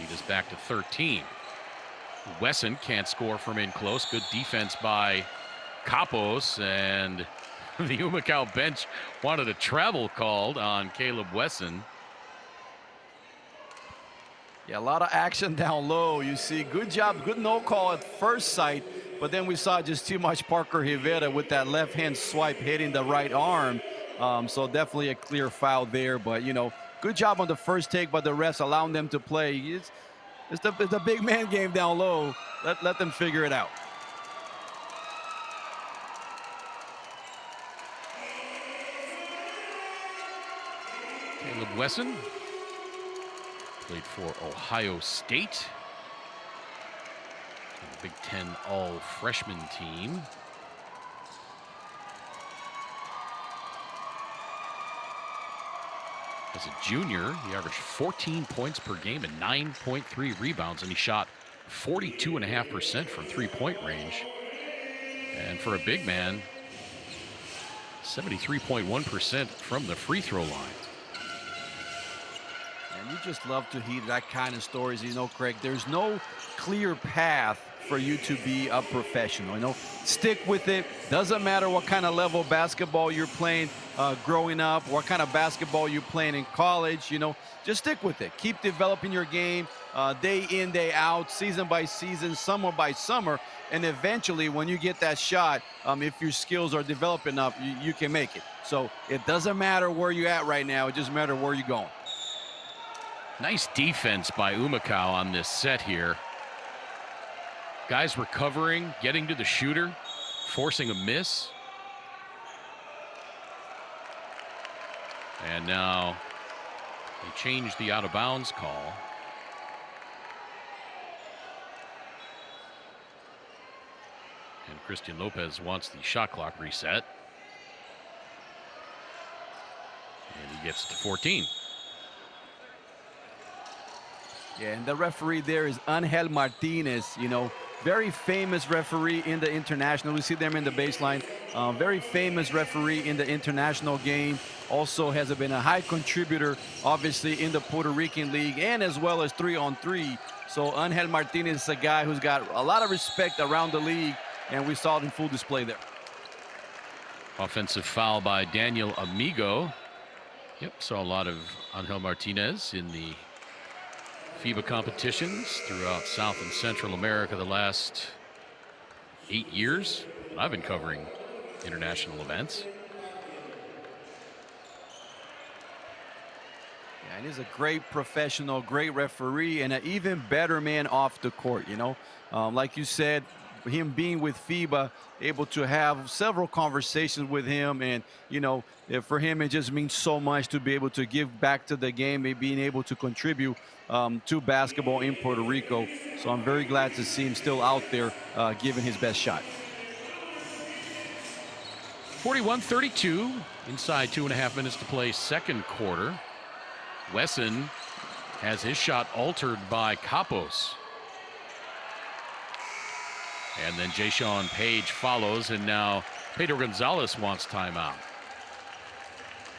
Lead is back to 13. Wesson can't score from in close. Good defense by Capos, and the Humacao bench wanted a travel called on Caleb Wesson. Yeah, a lot of action down low. You see, good job, good no call at first sight, but then we saw just too much Parker Rivera with that left-hand swipe hitting the right arm. So definitely a clear foul there, but, good job on the first take by the refs, allowing them to play. It's the big man game down low. Let them figure it out. Caleb Wesson played for Ohio State, the Big Ten all-freshman team. As a junior, he averaged 14 points per game and 9.3 rebounds, and he shot 42.5% from three-point range. And for a big man, 73.1% from the free throw line. And you just love to hear that kind of stories, Craig. There's no clear path for you to be a professional. Stick with it. Doesn't matter what kind of level of basketball you're playing growing up, what kind of basketball you're playing in college. Just stick with it. Keep developing your game day in, day out, season by season, summer by summer, and eventually when you get that shot, if your skills are developed enough, you can make it. So it doesn't matter where you're at right now. It just matters where you're going. Nice defense by Humacao on this set here. Guys recovering, getting to the shooter, forcing a miss. And now they changed the out-of-bounds call. And Christian Lopez wants the shot clock reset. And he gets to 14. Yeah, and the referee there is Angel Martinez, very famous referee in the international. We see them in the baseline. Very famous referee in the international game. Also has been a high contributor, obviously, in the Puerto Rican League and as well as 3-on-3. So Angel Martinez is a guy who's got a lot of respect around the league, and we saw it in full display there. Offensive foul by Daniel Amigo. Yep, saw a lot of Angel Martinez in the FIBA competitions throughout South and Central America the last 8 years. I've been covering international events. Yeah, and he's a great professional, great referee, and an even better man off the court, you know. Like you said, him being with FIBA, able to have several conversations with him, and, you know, for him, it just means so much to be able to give back to the game and being able to contribute to basketball in Puerto Rico. So I'm very glad to see him still out there giving his best shot. 41-32, inside 2.5 minutes to play, second quarter. Wesson has his shot altered by Capos. And then Jayshawn Page follows, and now Pedro Gonzalez wants timeout.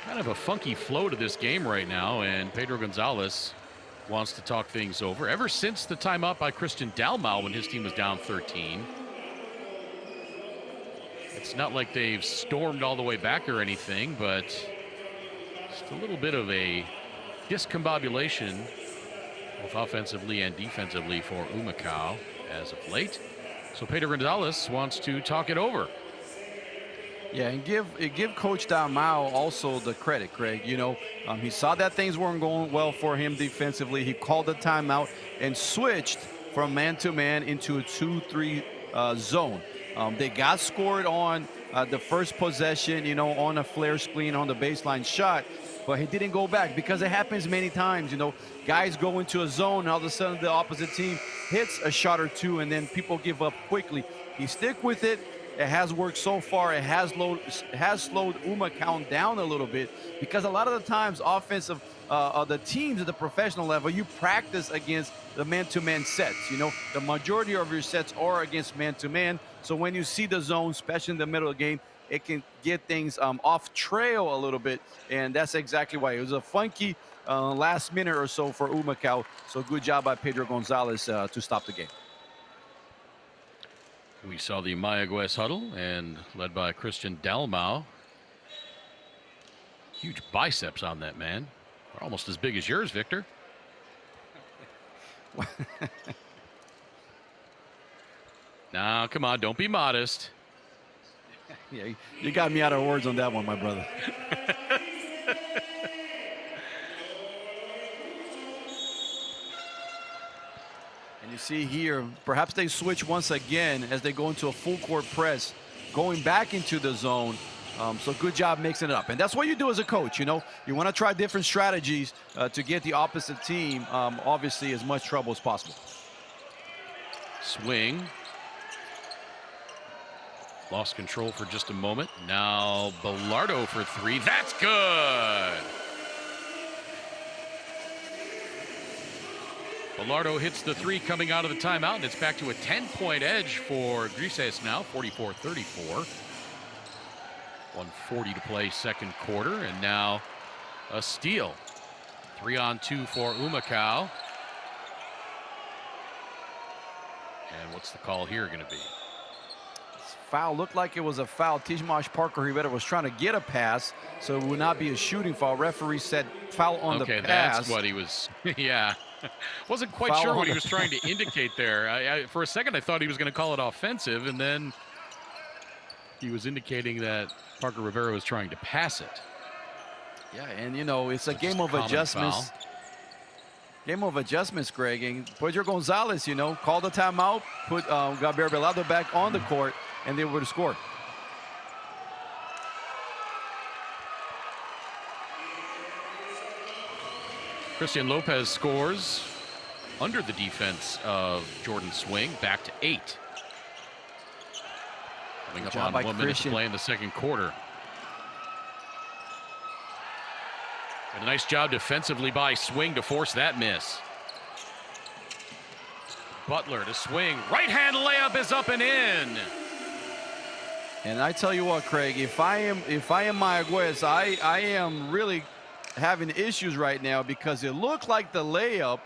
Kind of a funky flow to this game right now, and Pedro Gonzalez wants to talk things over. Ever since the timeout by Christian Dalmau when his team was down 13, it's not like they've stormed all the way back or anything, but just a little bit of a discombobulation, both offensively and defensively, for Humacao as of late. So Pedro Gonzalez wants to talk it over. Yeah, and give Coach Dalmau also the credit, Craig. You know, he saw that things weren't going well for him defensively. He called the timeout and switched from man-to-man into a 2-3 zone. They got scored on the first possession, you know, on a flare screen on the baseline shot, but he didn't go back because it happens many times. You know, guys go into a zone, and all of a sudden the opposite team hits a shot or two, and then people give up quickly. He stick with it. It has worked so far. It has slowed Humacao down a little bit, because a lot of the times offensive the teams at the professional level, you practice against the man-to-man sets. You know, the majority of your sets are against man-to-man. So when you see the zone, especially in the middle of the game, it can get things off trail a little bit, and that's exactly why. It was a funky last minute or so for Humacao. So good job by Pedro Gonzalez to stop the game. We saw the Mayagüez huddle, and led by Christian Dalmau. Huge biceps on that man. Almost as big as yours, Victor. Now, come on, don't be modest. Yeah, you got me out of words on that one, my brother. And you see here, perhaps they switch once again as they go into a full court press, going back into the zone. So good job mixing it up. And that's what you do as a coach. You know, you want to try different strategies to get the opposite team, obviously, as much trouble as possible. Swing. Lost control for just a moment. Now Bilardo for three. That's good. Bilardo hits the three coming out of the timeout, and it's back to a 10-point edge for Grises now, 44-34. 1:40 to play second quarter, and now a steal. 3-on-2 for Humacao. And what's the call here going to be? Foul looked like it was a foul. Tishmash Parker Rivera was trying to get a pass, so it would not be a shooting foul. Referee said foul on the pass. Okay, that's what he was. Yeah. Wasn't quite sure what he was trying to indicate there. For a second, I thought he was going to call it offensive, and then he was indicating that Parker Rivera was trying to pass it. Yeah, and you know, it's a game of adjustments. Foul. Game of adjustments, Greg. And Pedro Gonzalez, you know, called the timeout, put Gabriel Bilardo back on the court, and they would have scored. Christian Lopez scores under the defense of Jordan Swing, back to 8. Coming up on 1 minute to play in the second quarter. And a nice job defensively by Swing to force that miss. Butler to Swing. Right hand layup is up and in. And I tell you what, Craig, if I am Mayagüez, I am really having issues right now, because it looked like the layup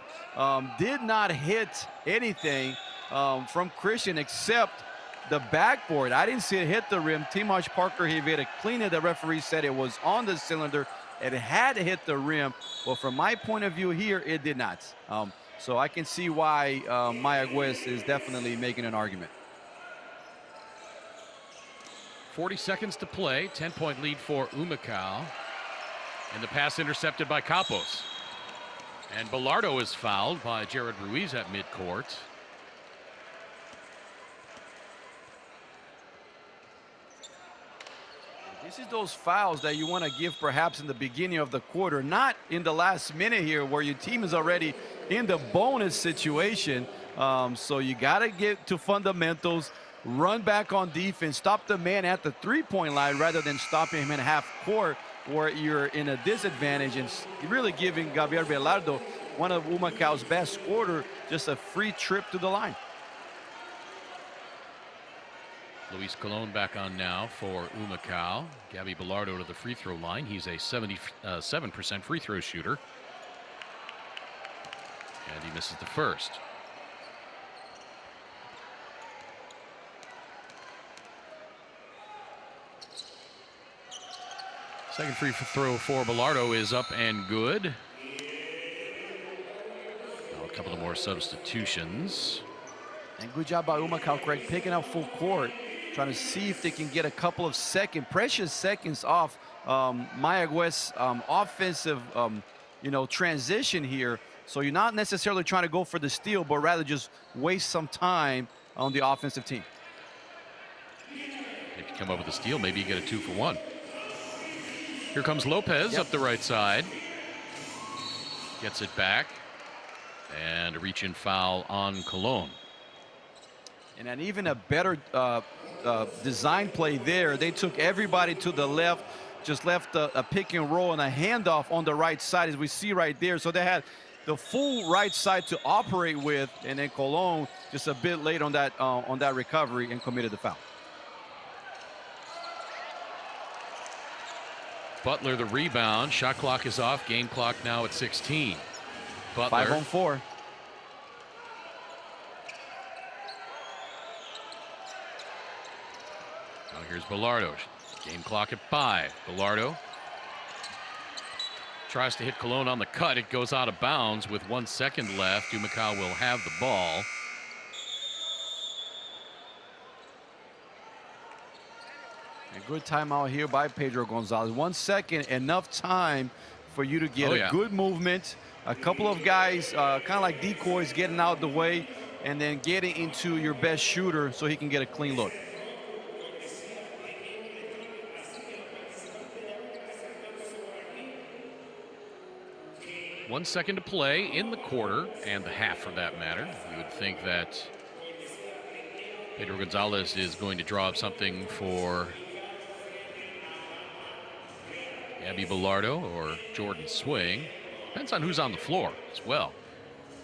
did not hit anything from Christian except the backboard. I didn't see it hit the rim. Tishmash Parker Rivera cleaned it. The referee said it was on the cylinder. It had hit the rim. Well, from my point of view here, it did not. So I can see why Mayagüez is definitely making an argument. 40 seconds to play. 10-point lead for Humacao. And the pass intercepted by Capos. And Bilardo is fouled by Jared Ruiz at midcourt. This is those fouls that you want to give perhaps in the beginning of the quarter, not in the last minute here where your team is already in the bonus situation. So you got to get to fundamentals, run back on defense, stop the man at the three-point line rather than stopping him in half court where you're in a disadvantage and really giving Gabriel Bilardo, one of Humacao's best scorers, just a free trip to the line. Luis Colon back on now for Humacao. Gabby Bilardo to the free throw line. He's a 77% free throw shooter. And he misses the first. Second free throw for Bilardo is up and good. Now a couple of more substitutions. And good job by Humacao, Craig, picking up full court, trying to see if they can get a couple of precious seconds off Mayagüez offensive, transition here. So you're not necessarily trying to go for the steal, but rather just waste some time on the offensive team. If you come up with a steal, maybe you get a 2-for-1. Here comes Lopez up the right side. Gets it back. And a reach-in foul on Colon. And even a better design play there. They took everybody to the left, just left a pick and roll and a handoff on the right side, as we see right there. So they had the full right side to operate with, and then Colon just a bit late on that recovery and committed the foul. Butler the rebound. Shot clock is off. Game clock now at 16. Butler. 5 on 4. Now here's Bilardo. Game clock at 5. Bilardo tries to hit Colon on the cut. It goes out of bounds with 1 second left. Humacao will have the ball. A good timeout here by Pedro Gonzalez. 1 second, enough time for you to get a good movement. A couple of guys, kind of like decoys, getting out the way, and then getting into your best shooter so he can get a clean look. One second to play in the quarter, and the half for that matter. You would think that Pedro Gonzalez is going to draw up something for Gabby Bilardo or Jordan Swing. Depends on who's on the floor as well.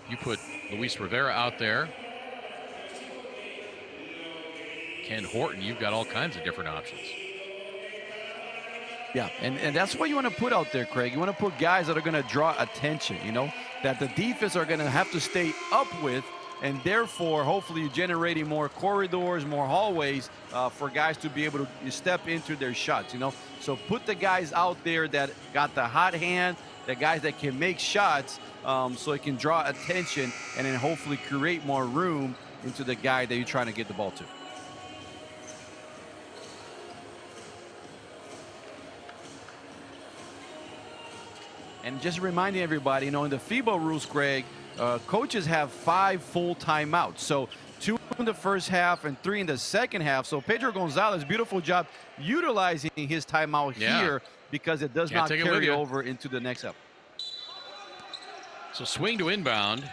You put Luis Rivera out there, Ken Horton, you've got all kinds of different options. Yeah, and that's what you want to put out there, Craig. You want to put guys that are going to draw attention, that the defense are going to have to stay up with, and therefore, hopefully, you're generating more corridors, more hallways for guys to be able to step into their shots, So put the guys out there that got the hot hand, the guys that can make shots, so it can draw attention and then hopefully create more room into the guy that you're trying to get the ball to. And just reminding everybody, in the FIBA rules, Greg, coaches have 5 full timeouts. So 2 in the first half and 3 in the second half. So Pedro Gonzalez, beautiful job utilizing his timeout here because it does not carry over into the next half. So swing to inbound.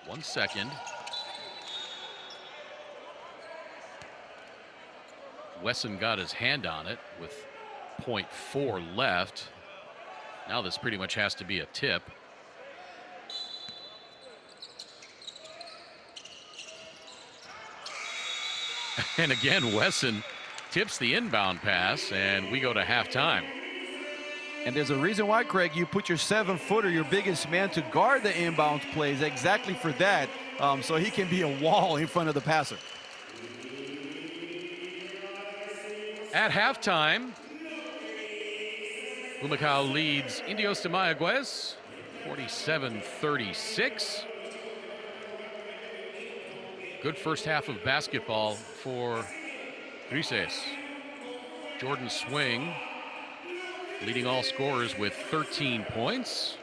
1 second. Wesson got his hand on it with 0.4 left. Now this pretty much has to be a tip. And again, Wesson tips the inbound pass, and we go to halftime. And there's a reason why, Craig, you put your 7-footer, your biggest man, to guard the inbound plays exactly for that, so he can be a wall in front of the passer. At halftime, Humacao leads Indios de Mayagüez 47-36. Good first half of basketball for Grises. Jordan Swing leading all scorers with 13 points.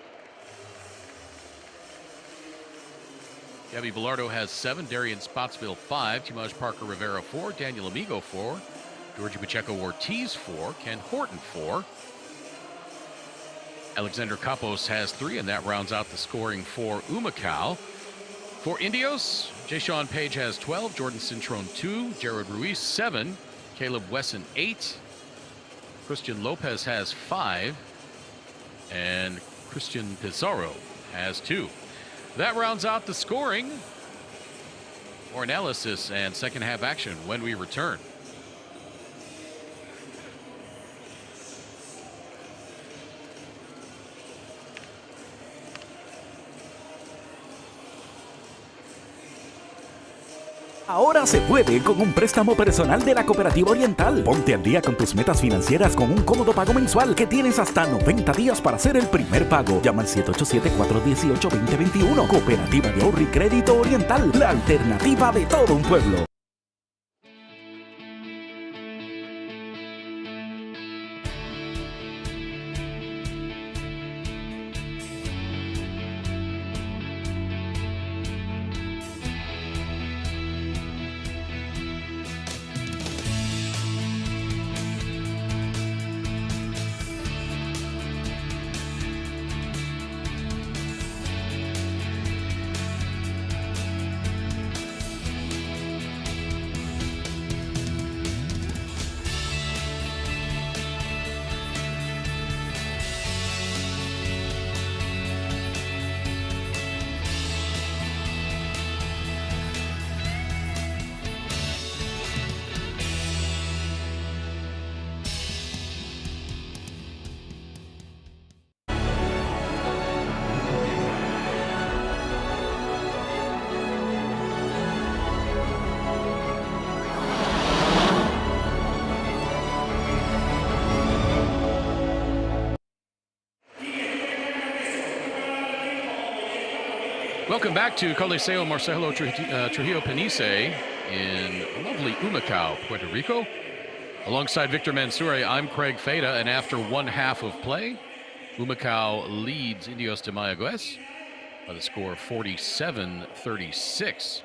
Gabby Bilardo has 7, Darian Spotsville 5, Timaj Parker Rivera 4, Daniel Amigo 4, Georgie Pacheco Ortiz 4, Ken Horton 4. Alexander Capos has 3, and that rounds out the scoring for Humacao. For Indios, Jay-Sean Page has 12, Jordan Cintrone 2, Jared Ruiz 7, Caleb Wesson 8, Christian Lopez has 5, and Christian Pizarro has 2. That rounds out the scoring. More analysis and second half action when we return. Ahora se puede con un préstamo personal de la Cooperativa Oriental. Ponte al día con tus metas financieras con un cómodo pago mensual que tienes hasta 90 días para hacer el primer pago. Llama al 787-418-2021. Cooperativa de Ahorro y Crédito Oriental, la alternativa de todo un pueblo. Welcome back to Coliseo Marcelo Trujillo Panisse in lovely Humacao, Puerto Rico. Alongside Victor Mansoure, I'm Craig Feda, and after one half of play, Humacao leads Indios de Mayagüez by the score of 47-36.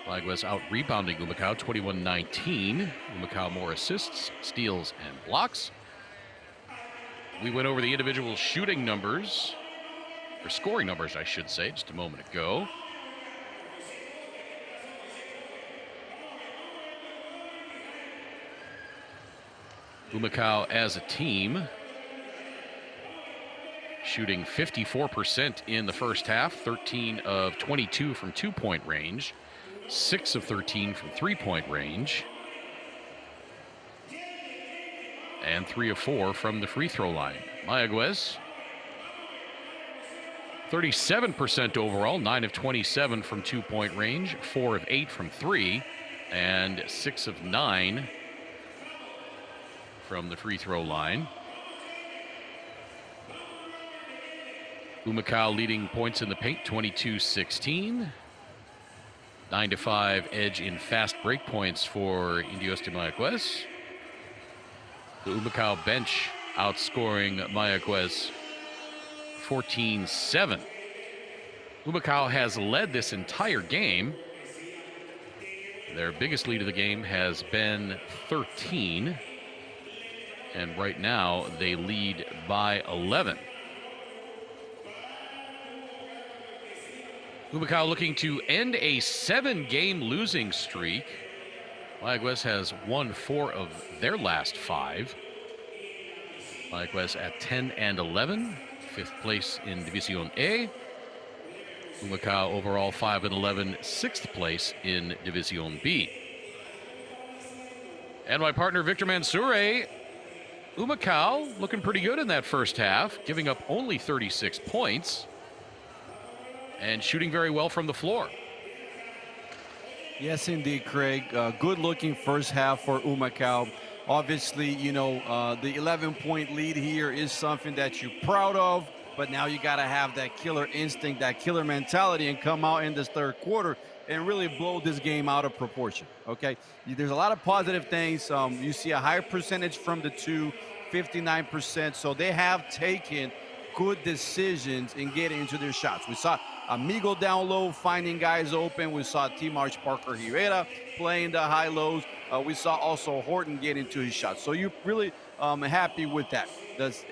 Mayagüez out-rebounding Humacao 21-19. Humacao more assists, steals, and blocks. We went over the individual shooting numbers, or scoring numbers, I should say, just a moment ago. Humacao as a team shooting 54% in the first half, 13 of 22 from two-point range, 6 of 13 from three-point range, and 3 of 4 from the free throw line. Mayagüez 37% overall, 9 of 27 from two-point range, 4 of 8 from 3, and 6 of 9 from the free throw line. Humacao leading points in the paint, 22-16. 9-5 edge in fast break points for Indios de Mayagüez. The Humacao bench outscoring Mayagüez 14-7. Humacao has led this entire game. Their biggest lead of the game has been 13. And right now they lead by 11. Humacao looking to end a 7-game losing streak. Mayagüez has won 4 of their last 5. Mayagüez at 10-11, 5th place in División A. Humacao overall 5-11, 6th place in División B. And my partner Victor Mansoure. Humacao looking pretty good in that first half, giving up only 36 points and shooting very well from the floor. Yes, indeed, Craig. Good-looking first half for Humacao. Obviously, you know, the 11-point lead here is something that you're proud of, but now you got to have that killer instinct, that killer mentality, and come out in this third quarter and really blow this game out of proportion, okay? There's a lot of positive things. You see a higher percentage from the two, 59%, so they have taken good decisions in getting into their shots. We saw Amigo down low, finding guys open. We saw T. March Parker Rivera playing the high lows. We saw also Horton get into his shots. So you're really happy with that.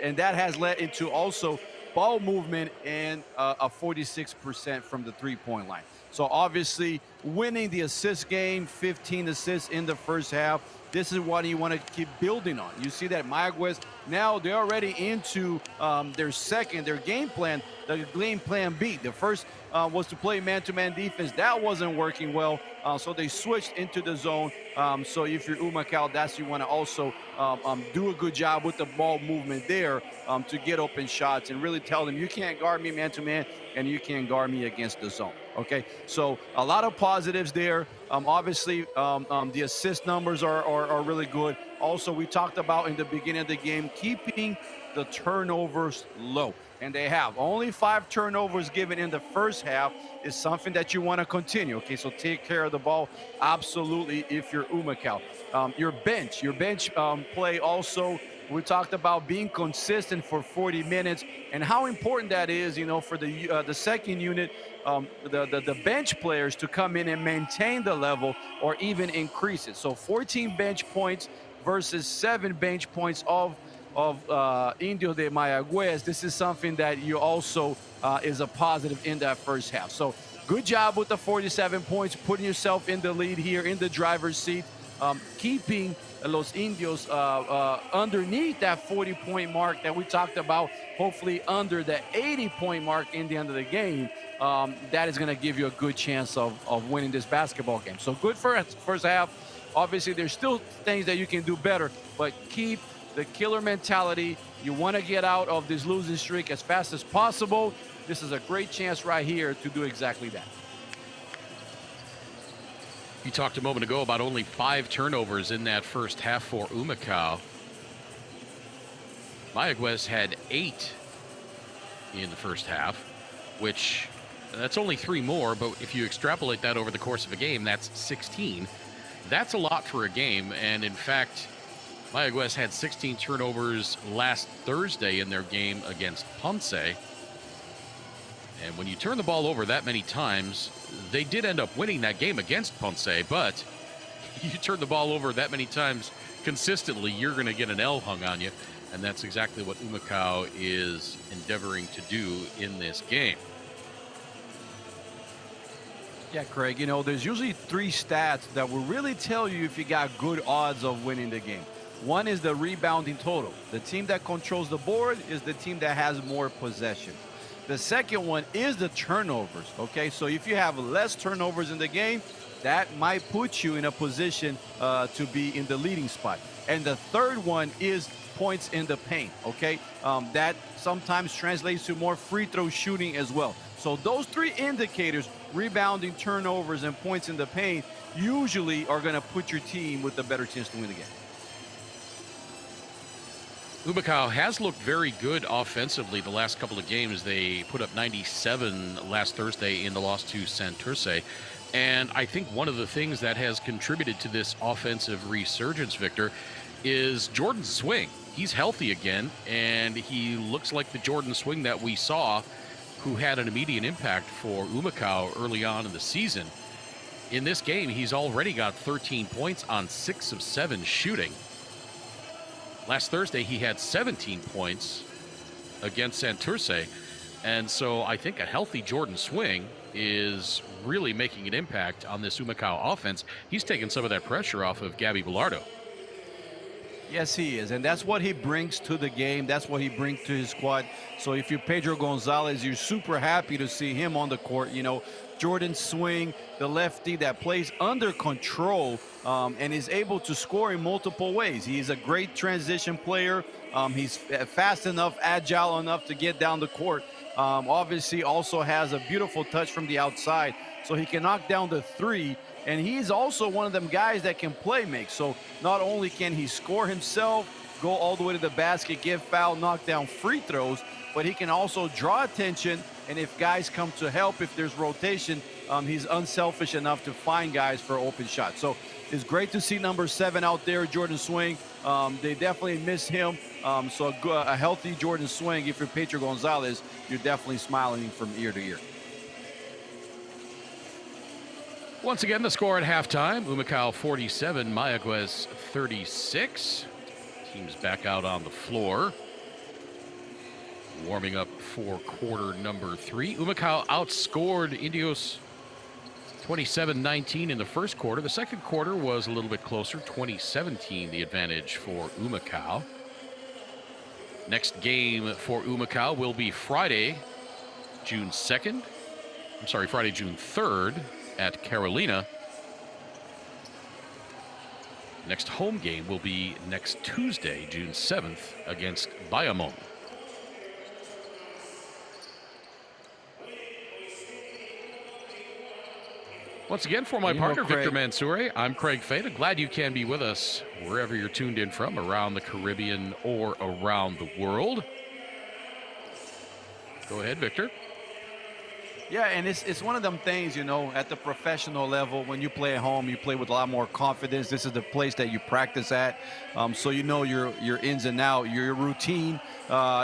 And that has led into also ball movement and a 46% from the three-point line. So obviously winning the assist game, 15 assists in the first half. This is what you want to keep building on. You see that Mayagüez, now they're already into their game plan, the game plan B. The first was to play man-to-man defense. That wasn't working well, so they switched into the zone. So if you're Humacao, you want to also do a good job with the ball movement there to get open shots and really tell them you can't guard me man-to-man and you can't guard me against the zone. Okay, so a lot of positives there. Obviously, the assist numbers are really good. Also, we talked about in the beginning of the game, keeping the turnovers low. And they have only 5 turnovers given in the first half is something that you want to continue. Okay, so take care of the ball. Absolutely, if you're Humacao. Your bench play also. We talked about being consistent for 40 minutes and how important that is, for the second unit, the bench players to come in and maintain the level or even increase it. So 14 bench points versus 7 bench points of Indios de Mayagüez. This is something that you also is a positive in that first half. So good job with the 47 points, putting yourself in the lead here in the driver's seat, keeping Los Indios underneath that 40-point mark that we talked about, hopefully under the 80-point mark in the end of the game. That is going to give you a good chance of winning this basketball game. So good first half. Obviously, there's still things that you can do better, but keep the killer mentality. You want to get out of this losing streak as fast as possible. This is a great chance right here to do exactly that. You talked a moment ago about only 5 turnovers in that first half for Humacao. Mayagüez had 8 in the first half, which that's only 3 more, but if you extrapolate that over the course of a game, that's 16. That's a lot for a game, and in fact, Mayagüez had 16 turnovers last Thursday in their game against Ponce. And when you turn the ball over that many times, they did end up winning that game against Ponce, but you turn the ball over that many times consistently, you're going to get an L hung on you. And that's exactly what Humacao is endeavoring to do in this game. Yeah, Craig, there's usually 3 stats that will really tell you if you got good odds of winning the game. One is the rebounding total. The team that controls the board is the team that has more possession. The second one is the turnovers, okay? So if you have less turnovers in the game, that might put you in a position to be in the leading spot. And the third one is points in the paint, okay? That sometimes translates to more free throw shooting as well. So those 3 indicators, rebounding, turnovers, and points in the paint, usually are going to put your team with a better chance to win the game. Humacao has looked very good offensively the last couple of games. They put up 97 last Thursday in the loss to Santurce. And I think one of the things that has contributed to this offensive resurgence, Victor, is Jordan's swing. He's healthy again, and he looks like the Jordan swing that we saw, who had an immediate impact for Humacao early on in the season. In this game, he's already got 13 points on 6 of 7 shooting. Last Thursday, he had 17 points against Santurce. And so I think a healthy Jordan swing is really making an impact on this Humacao offense. He's taken some of that pressure off of Gabby Bilardo. Yes, he is. And that's what he brings to the game. That's what he brings to his squad. So if you're Pedro Gonzalez, you're super happy to see him on the court. Jordan swing, the lefty that plays under control and is able to score in multiple ways. He's a great transition player. He's fast enough, agile enough to get down the court. Obviously also has a beautiful touch from the outside, so he can knock down the 3. And he's also one of them guys that can play make. So not only can he score himself, go all the way to the basket, get fouled, knock down free throws, but he can also draw attention. And if guys come to help, if there's rotation, he's unselfish enough to find guys for open shots. So it's great to see number 7 out there, Jordan Swing. They definitely miss him. So a healthy Jordan Swing, if you're Pedro Gonzalez, you're definitely smiling from ear to ear. Once again, the score at halftime, Humacao 47, Mayagüez 36. Teams back out on the floor. Warming up for quarter number 3. Humacao outscored Indios 27-19 in the first quarter. The second quarter was a little bit closer, 2017 the advantage for Humacao. Next game for Humacao will be Friday, June 3rd at Carolina. Next home game will be next Tuesday, June 7th against Bayamon. Once again, for my partner, Victor Mansouri, I'm Craig Fada. Glad you can be with us wherever you're tuned in from, around the Caribbean or around the world. Go ahead, Victor. Yeah, and it's one of them things, you know, at the professional level, when you play at home, you play with a lot more confidence. This is the place that you practice at, so you know your ins and outs. Your routine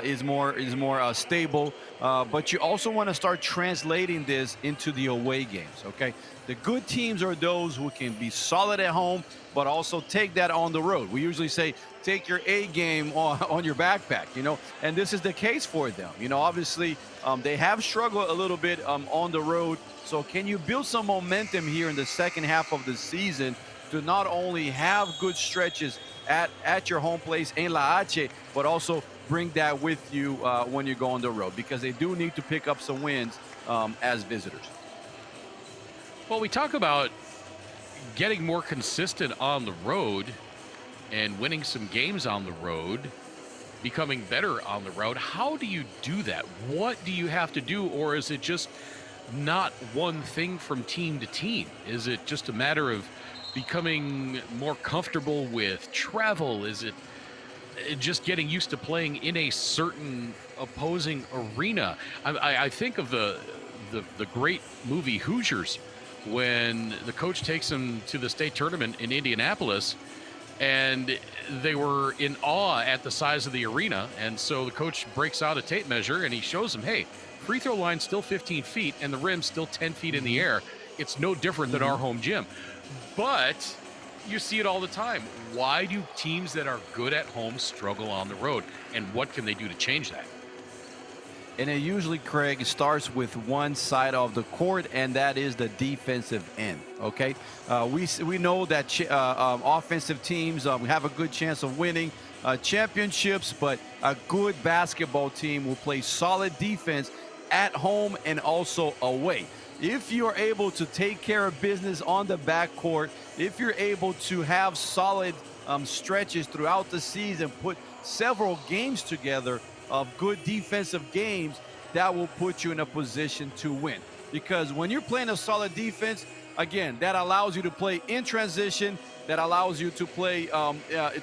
is more stable, but you also want to start translating this into the away games. Okay, the good teams are those who can be solid at home, but also take that on the road. We usually say take your A game on your backpack, you know, and this is the case for them. You know, obviously they have struggled a little bit on the road. So can you build some momentum here in the second half of the season to not only have good stretches at your home place in La H, but also bring that with you when you go on the road, because they do need to pick up some wins as visitors. Well, we talk about getting more consistent on the road and winning some games on the road, becoming better on the road. How do you do that? What do you have to do? Or is it just not one thing from team to team? Is it just a matter of becoming more comfortable with travel? Is it just getting used to playing in a certain opposing arena? I think of the great movie Hoosiers, when the coach takes them to the state tournament in Indianapolis, and they were in awe at the size of the arena. And so the coach breaks out a tape measure and he shows them, hey, free throw line's still 15 feet and the rim's still 10 feet in the air. It's no different than our home gym. But you see it all the time. Why do teams that are good at home struggle on the road? And what can they do to change that? And it usually, Craig, starts with one side of the court, and that is the defensive end. Okay, we know that offensive teams have a good chance of winning championships, but a good basketball team will play solid defense at home and also away. If you're able to take care of business on the backcourt, if you're able to have solid stretches throughout the season, put several games together of good defensive games, that will put you in a position to win. Because when you're playing a solid defense, again, that allows you to play in transition, that allows you to play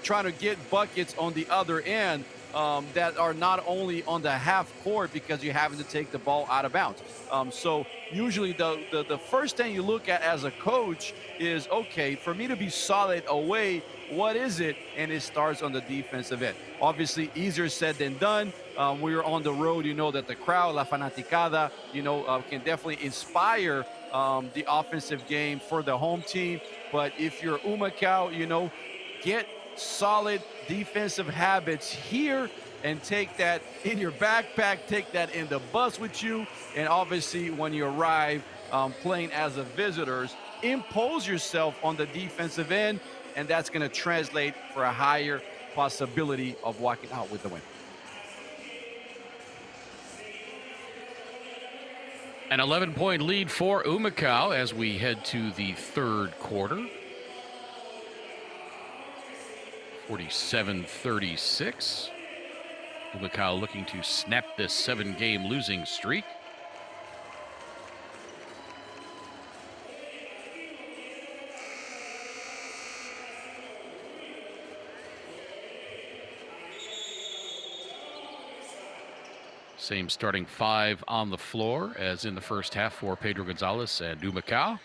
trying to get buckets on the other end that are not only on the half court because you're having to take the ball out of bounds. So usually the first thing you look at as a coach is, okay, for me to be solid away, what is it? And it starts on the defensive end. Obviously, easier said than done. We are on the road. You know that the crowd, La Fanaticada, you know, can definitely inspire the offensive game for the home team. But if you're Humacao, you know, get solid defensive habits here and take that in your backpack, take that in the bus with you. And obviously, when you arrive playing as a visitors, impose yourself on the defensive end, and that's going to translate for a higher possibility of walking out with the win. An 11-point lead for Humacao as we head to the third quarter. 47-36. Humacao looking to snap this 7-game losing streak. Same starting 5 on the floor as in the first half for Pedro Gonzalez and Humacao.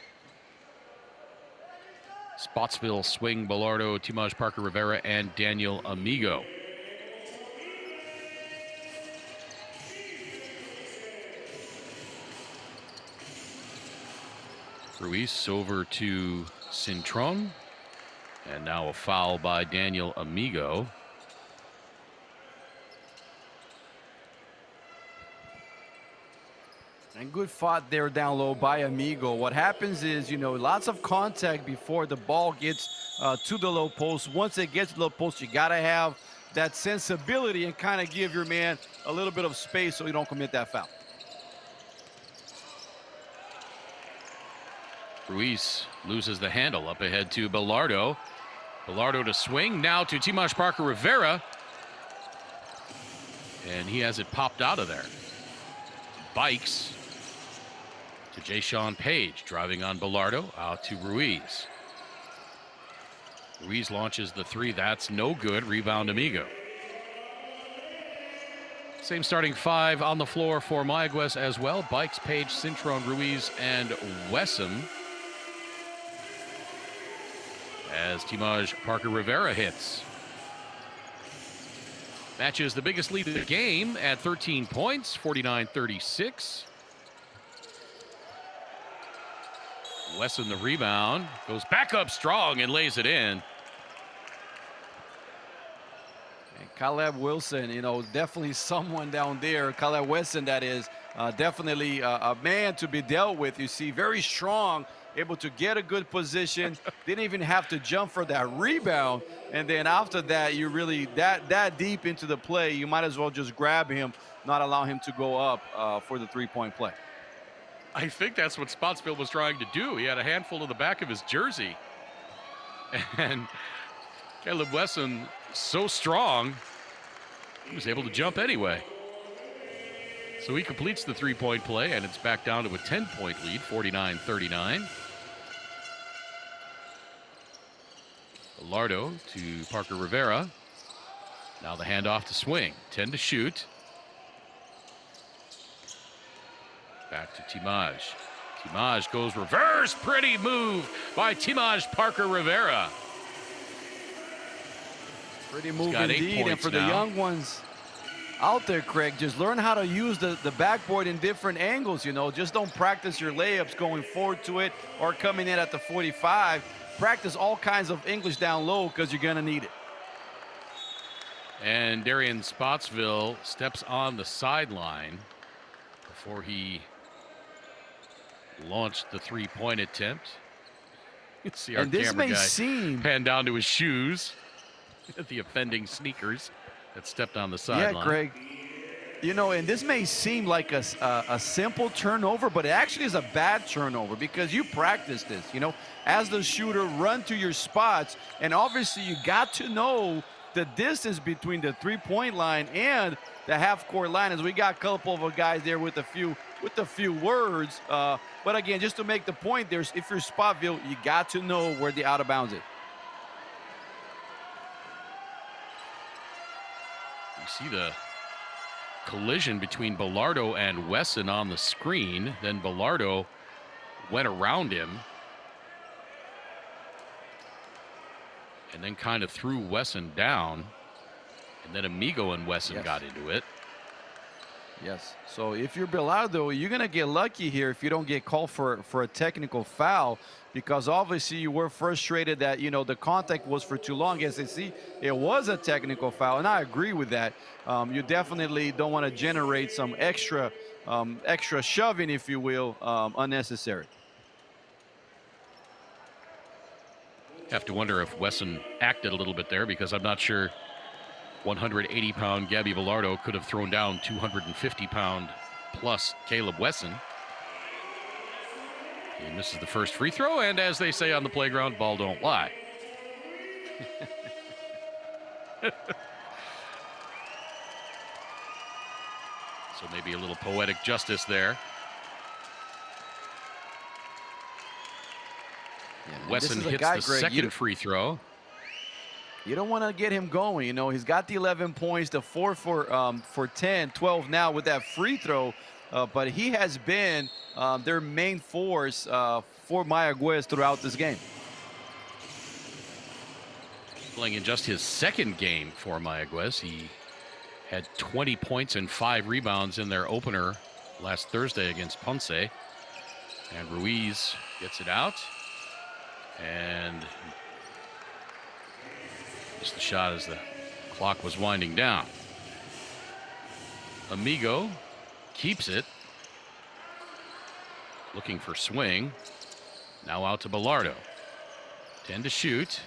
Spotsville, Swing, Bilardo, Timaj Parker Rivera, and Daniel Amigo. Ruiz over to Cintron. And now a foul by Daniel Amigo. And good fought there down low by Amigo. What happens is, you know, lots of contact before the ball gets to the low post. Once it gets to the low post, you got to have that sensibility and kind of give your man a little bit of space so you don't commit that foul. Ruiz loses the handle up ahead to Bilardo. Bilardo to swing, now to Timaj Parker Rivera. And he has it popped out of there. Bikes to Jayshawn Page, driving on Bilardo, out to Ruiz. Ruiz launches the three, that's no good, rebound Amigo. Same starting five on the floor for Mayagüez as well. Bikes, Page, Cintron, Ruiz, and Wesson. As Timaj Parker Rivera hits. Matches the biggest lead of the game at 13 points, 49-36. Wesson the rebound, goes back up strong and lays it in. And Caleb Wilson, you know, definitely someone down there. Caleb Wilson, that is, definitely a man to be dealt with. You see, very strong, able to get a good position, didn't even have to jump for that rebound. And then after that, you really that deep into the play, you might as well just grab him, not allow him to go up for the three-point play. I think that's what Spotsville was trying to do. He had a handful of the back of his jersey. And Caleb Wesson, so strong, he was able to jump anyway. So he completes the three-point play, and it's back down to a 10-point lead, 49-39. Bilardo to Parker Rivera. Now the handoff to Swing. 10 to shoot. Back to Timaj. Timaj goes reverse. Pretty move by Timaj Parker Rivera. Pretty move indeed. And for the young ones out there, Craig, just learn how to use the backboard in different angles. You know, just don't practice your layups going forward to it or coming in at the 45. Practice all kinds of English down low because you're going to need it. And Darian Spotsville steps on the sideline before he launched the three-point attempt. You can see our camera guy pan down to his shoes at the offending sneakers that stepped on the sideline. Yeah, Greg. You know, and this may seem like a simple turnover, but it actually is a bad turnover because you practice this, you know, as the shooter, run to your spots. And obviously you got to know the distance between the three-point line and the half-court line, as we got a couple of guys there with a few words. But again, just to make the point, if you're Spotville, you got to know where the out of bounds is. You see the collision between Bilardo and Wesson on the screen. Then Bilardo went around him and then kind of threw Wesson down. And then Amigo and Wesson got into it. Yes. So if you're Bilardo, you're going to get lucky here if you don't get called for a technical foul, because obviously you were frustrated that, you know, the contact was for too long. As you see, it was a technical foul, and I agree with that. You definitely don't want to generate some extra shoving, if you will, unnecessary. Have to wonder if Wesson acted a little bit there, because I'm not sure 180-pound Gabby Bilardo could have thrown down 250-pound plus Caleb Wesson. He misses the first free throw, and as they say on the playground, ball don't lie. So maybe a little poetic justice there. Yeah, Wesson hits the second free throw. You don't want to get him going. You know, he's got the 11 points, the 4 for 10, 12 now with that free throw. But he has been their main force for Mayagüez throughout this game. Playing in just his second game for Mayagüez. He had 20 points and 5 rebounds in their opener last Thursday against Ponce. And Ruiz Gets it out. And missed the shot as the clock was winding down. Amigo keeps it. Looking for swing. Now out to Bilardo. 10 to shoot.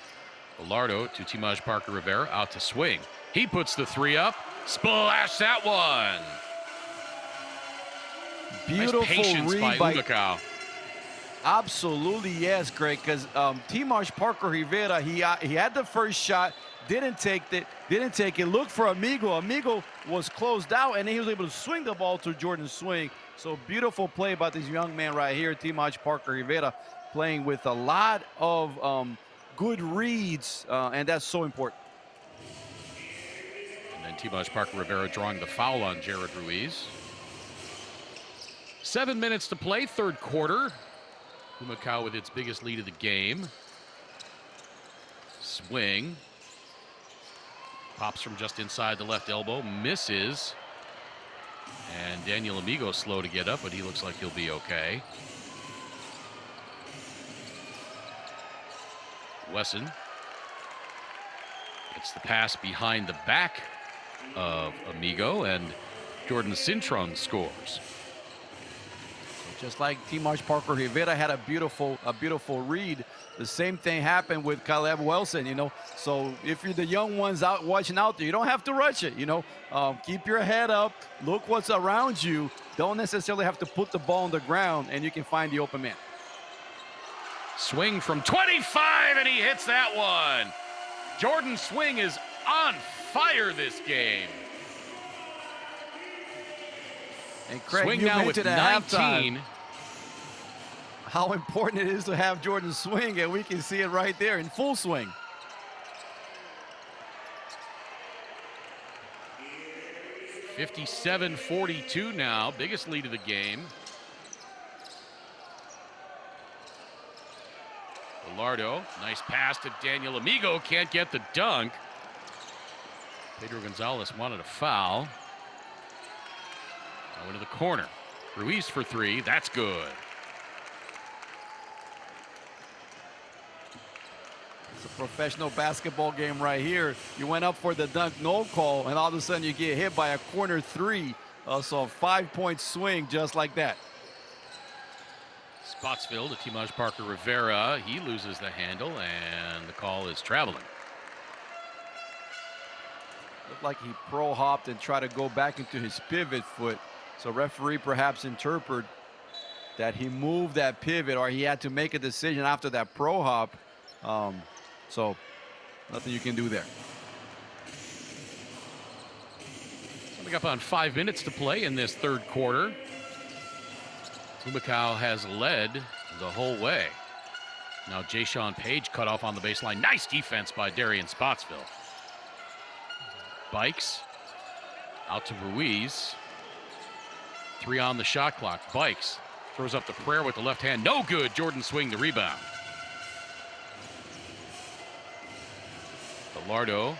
Bilardo to Timaj Parker Rivera. Out to swing. He puts the 3 up. Splash that one. Beautiful nice patience read by Humacao. Absolutely, yes, Greg, because Timaj Parker Rivera, he had the first shot, didn't take it, looked for Amigo. Amigo was closed out, and then he was able to swing the ball to Jordan Swing. So beautiful play by this young man right here, Timaj Parker Rivera, playing with a lot of good reads, and that's so important. And then Timaj Parker Rivera drawing the foul on Jared Ruiz. 7 minutes to play, third quarter. Humacao with its biggest lead of the game. Swing. Pops from just inside the left elbow. Misses. And Daniel Amigo slow to get up, but he looks like he'll be okay. Wesson gets the pass behind the back of Amigo, and Jordan Cintron scores. Just like Timaj Parker Rivera had a beautiful read, the same thing happened with Caleb Wilson, you know. So if you're the young ones out watching out there, you don't have to rush it, you know. Keep your head up, look what's around you. Don't necessarily have to put the ball on the ground, and you can find the open man. Swing from 25, and he hits that one. Jordan Swing is on fire this game. And Craig, Swing you now with mentioned at 19. halftime how important it is to have Jordan Swing, and we can see it right there in full swing. (57-42) now, biggest lead of the game. Bilardo, nice pass to Daniel Amigo, can't get the dunk. Pedro Gonzalez wanted a foul. Now into the corner. Ruiz for 3, that's good. It's a professional basketball game right here. You went up for the dunk, no call, and all of a sudden you get hit by a corner 3. So a 5-point swing just like that. Spotsville to Timaj Parker Rivera. He loses the handle, and the call is traveling. Looked like he pro hopped and tried to go back into his pivot foot. So referee perhaps interpreted that he moved that pivot, or he had to make a decision after that pro hop. So nothing you can do there. Coming up on 5 minutes to play in this third quarter. Humacao has led the whole way. Now Jayshawn Page cut off on the baseline. Nice defense by Darian Spotsville. Bikes out to Ruiz. 3 on the shot clock. Bikes throws up the prayer with the left hand. No good. Jordan Swing the rebound. Bilardo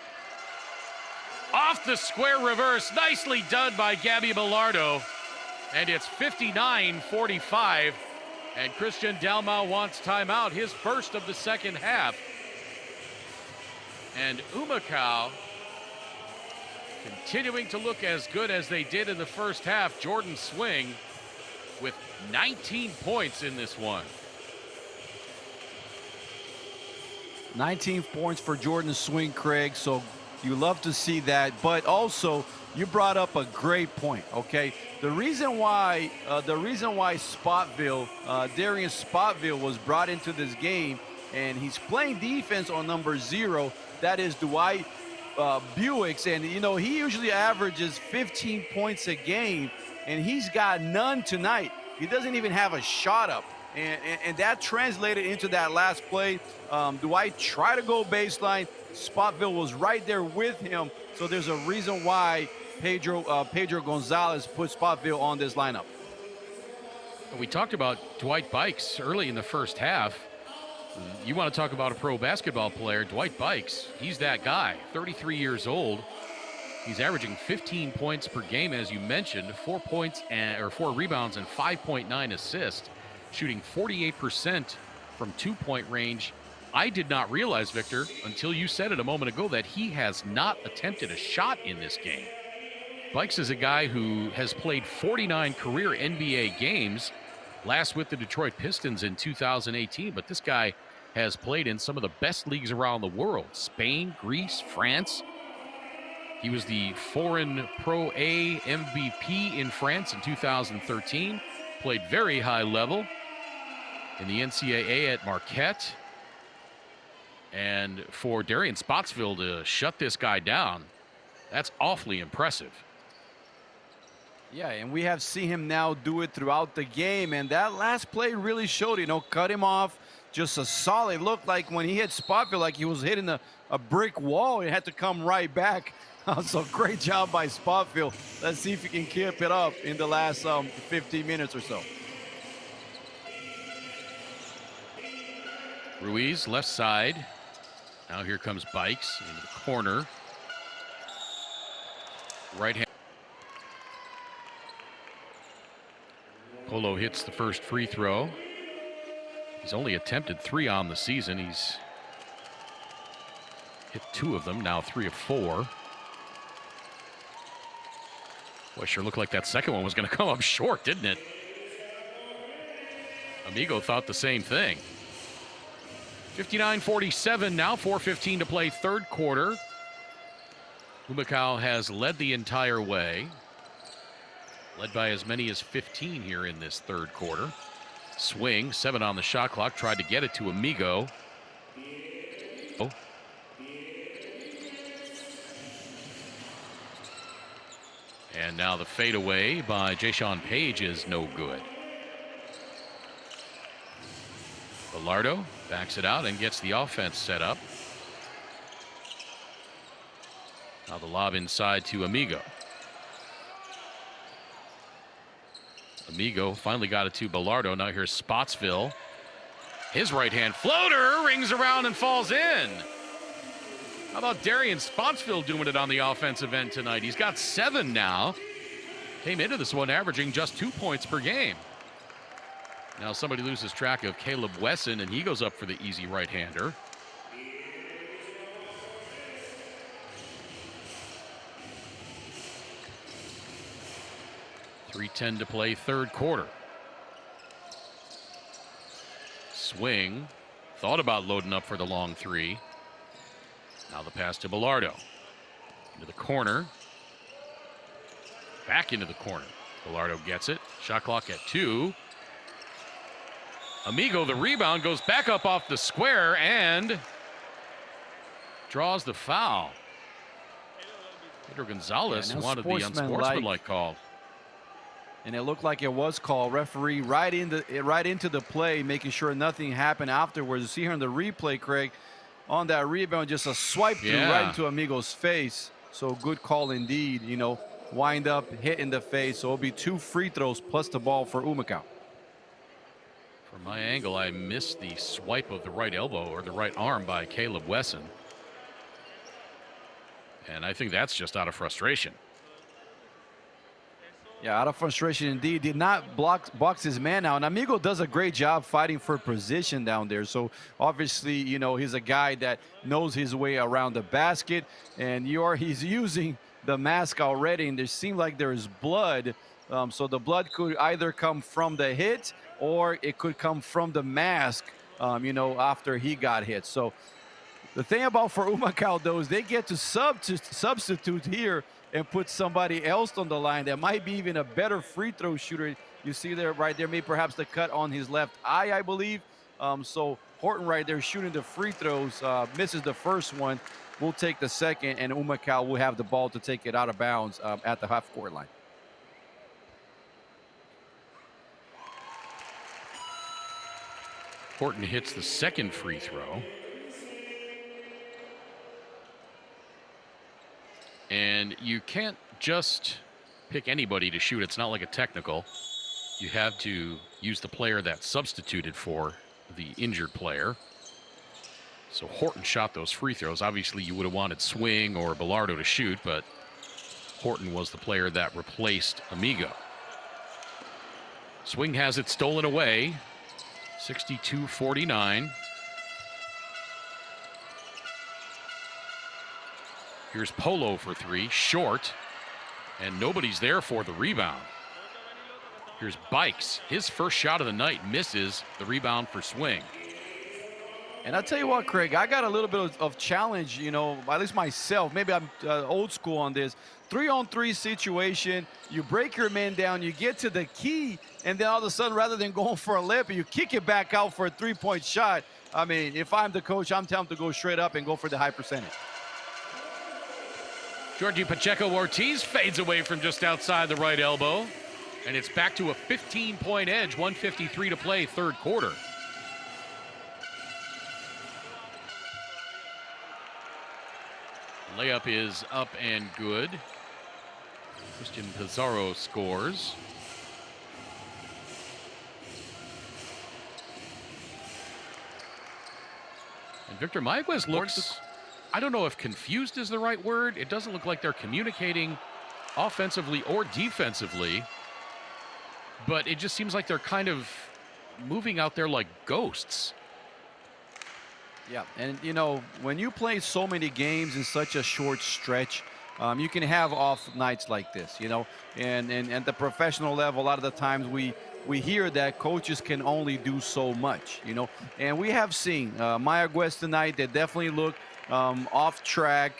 off the square reverse. Nicely done by Gabby Bilardo. And it's 59-45. And Christian Dalmau wants timeout, his first of the second half. And Humacao continuing to look as good as they did in the first half. Jordan Swing with 19 points in this one. 19 points for Jordan Swing, Craig. So you love to see that. But also, you brought up a great point, okay? The reason why Spotville, Darian Spotville was brought into this game, and he's playing defense on number 0, that is Dwight Buicks, and you know he usually averages 15 points a game, and he's got none tonight. He doesn't even have a shot up, and that translated into that last play. Dwight tried to go baseline. Spotville was right there with him, so there's a reason why Pedro Gonzalez put Spotville on this lineup. We talked about Dwight Bikes early in the first half. You want to talk about a pro basketball player, Dwight Bikes, he's that guy, 33 years old. He's averaging 15 points per game, as you mentioned, 4 points or 4 rebounds and 5.9 assists. shooting 48% from two-point range. I did not realize, Victor, until you said it a moment ago, that he has not attempted a shot in this game. Bikes is a guy who has played 49 career NBA games, last with the Detroit Pistons in 2018, but this guy has played in some of the best leagues around the world: Spain, Greece, France. He was the Foreign Pro A MVP in France in 2013, played very high level in the NCAA at Marquette. And for Darian Spotsville to shut this guy down, that's awfully impressive. Yeah, and we have seen him now do it throughout the game, and that last play really showed, cut him off. Just a solid look, like when he hit Spotsville, like he was hitting a brick wall. It had to come right back. So great job by Spotsville. Let's see if he can keep it up in the last 15 minutes or so. Ruiz, left side. Now here comes Bikes into the corner. Right hand. Polo hits the first free throw. He's only attempted 3 on the season. He's hit 2 of them, now 3 of 4. Boy, sure looked like that second one was going to come up short, didn't it? Amigo thought the same thing. 59-47 now, 4:15 to play, third quarter. Humacao has led the entire way. Led by as many as 15 here in this third quarter. Swing, 7 on the shot clock, tried to get it to Amigo. Oh. And now the fadeaway by Jayshawn Page is no good. Bilardo backs it out and gets the offense set up. Now the lob inside to Amigo. Amigo finally got it to Bilardo. Now here's Spotsville. His right-hand floater rings around and falls in. How about Darian Spotsville doing it on the offensive end tonight? He's got 7 now. Came into this one averaging just 2 points per game. Now somebody loses track of Caleb Wesson, and he goes up for the easy right-hander. .310 to play, third quarter. Swing. Thought about loading up for the long 3. Now the pass to Bilardo. Into the corner. Back into the corner. Bilardo gets it. Shot clock at 2. Amigo, the rebound, goes back up off the square and draws the foul. Pedro Gonzalez wanted the unsportsmanlike call. And it looked like it was called. Referee right into the play, making sure nothing happened afterwards. You see here in the replay, Craig, on that rebound, just a swipe through right into Amigo's face. So good call indeed. Wind up, hit in the face. So it'll be 2 free throws plus the ball for Humacao. From my angle, I missed the swipe of the right elbow or the right arm by Caleb Wesson. And I think that's just out of frustration. Yeah, out of frustration indeed. Did not box his man out. And Amigo does a great job fighting for position down there. So obviously, he's a guy that knows his way around the basket. And he's using the mask already. And there seemed like there's blood. So the blood could either come from the hit or it could come from the mask, after he got hit. So the thing about for Humacao, though, is they get to substitute here and put somebody else on the line that might be even a better free throw shooter. You see there, right there, maybe perhaps the cut on his left eye, I believe. So Horton right there shooting the free throws, misses the first one. We'll take the second, and Humacao will have the ball to take it out of bounds at the half-court line. Horton hits the second free throw. And you can't just pick anybody to shoot. It's not like a technical. You have to use the player that's substituted for the injured player. So Horton shot those free throws. Obviously, you would have wanted Swing or Bilardo to shoot, but Horton was the player that replaced Amigo. Swing has it stolen away. 62-49. Here's Polo for three, short, and nobody's there for the rebound. Here's Bikes. His first shot of the night misses, the rebound for Swing. And I'll tell you what, Craig, I got a little bit of challenge, you know, at least myself. Maybe I'm old school on this. 3-on-3 situation, you break your man down, you get to the key, and then all of a sudden, rather than going for a layup, you kick it back out for a three-point shot. I mean, if I'm the coach, I'm telling him to go straight up and go for the high percentage. Georgie Pacheco-Ortiz fades away from just outside the right elbow, and it's back to a 15-point edge, 1:53 to play, third quarter. Layup is up and good. Christian Pizarro scores. And Victor Mayagüez looks, I don't know if confused is the right word. It doesn't look like they're communicating offensively or defensively, but it just seems like they're kind of moving out there like ghosts. Yeah, and you know, when you play so many games in such a short stretch, you can have off nights like this, you know, and at the professional level, a lot of the times we hear that coaches can only do so much, you know, and we have seen Mayagüez tonight. They definitely look off track.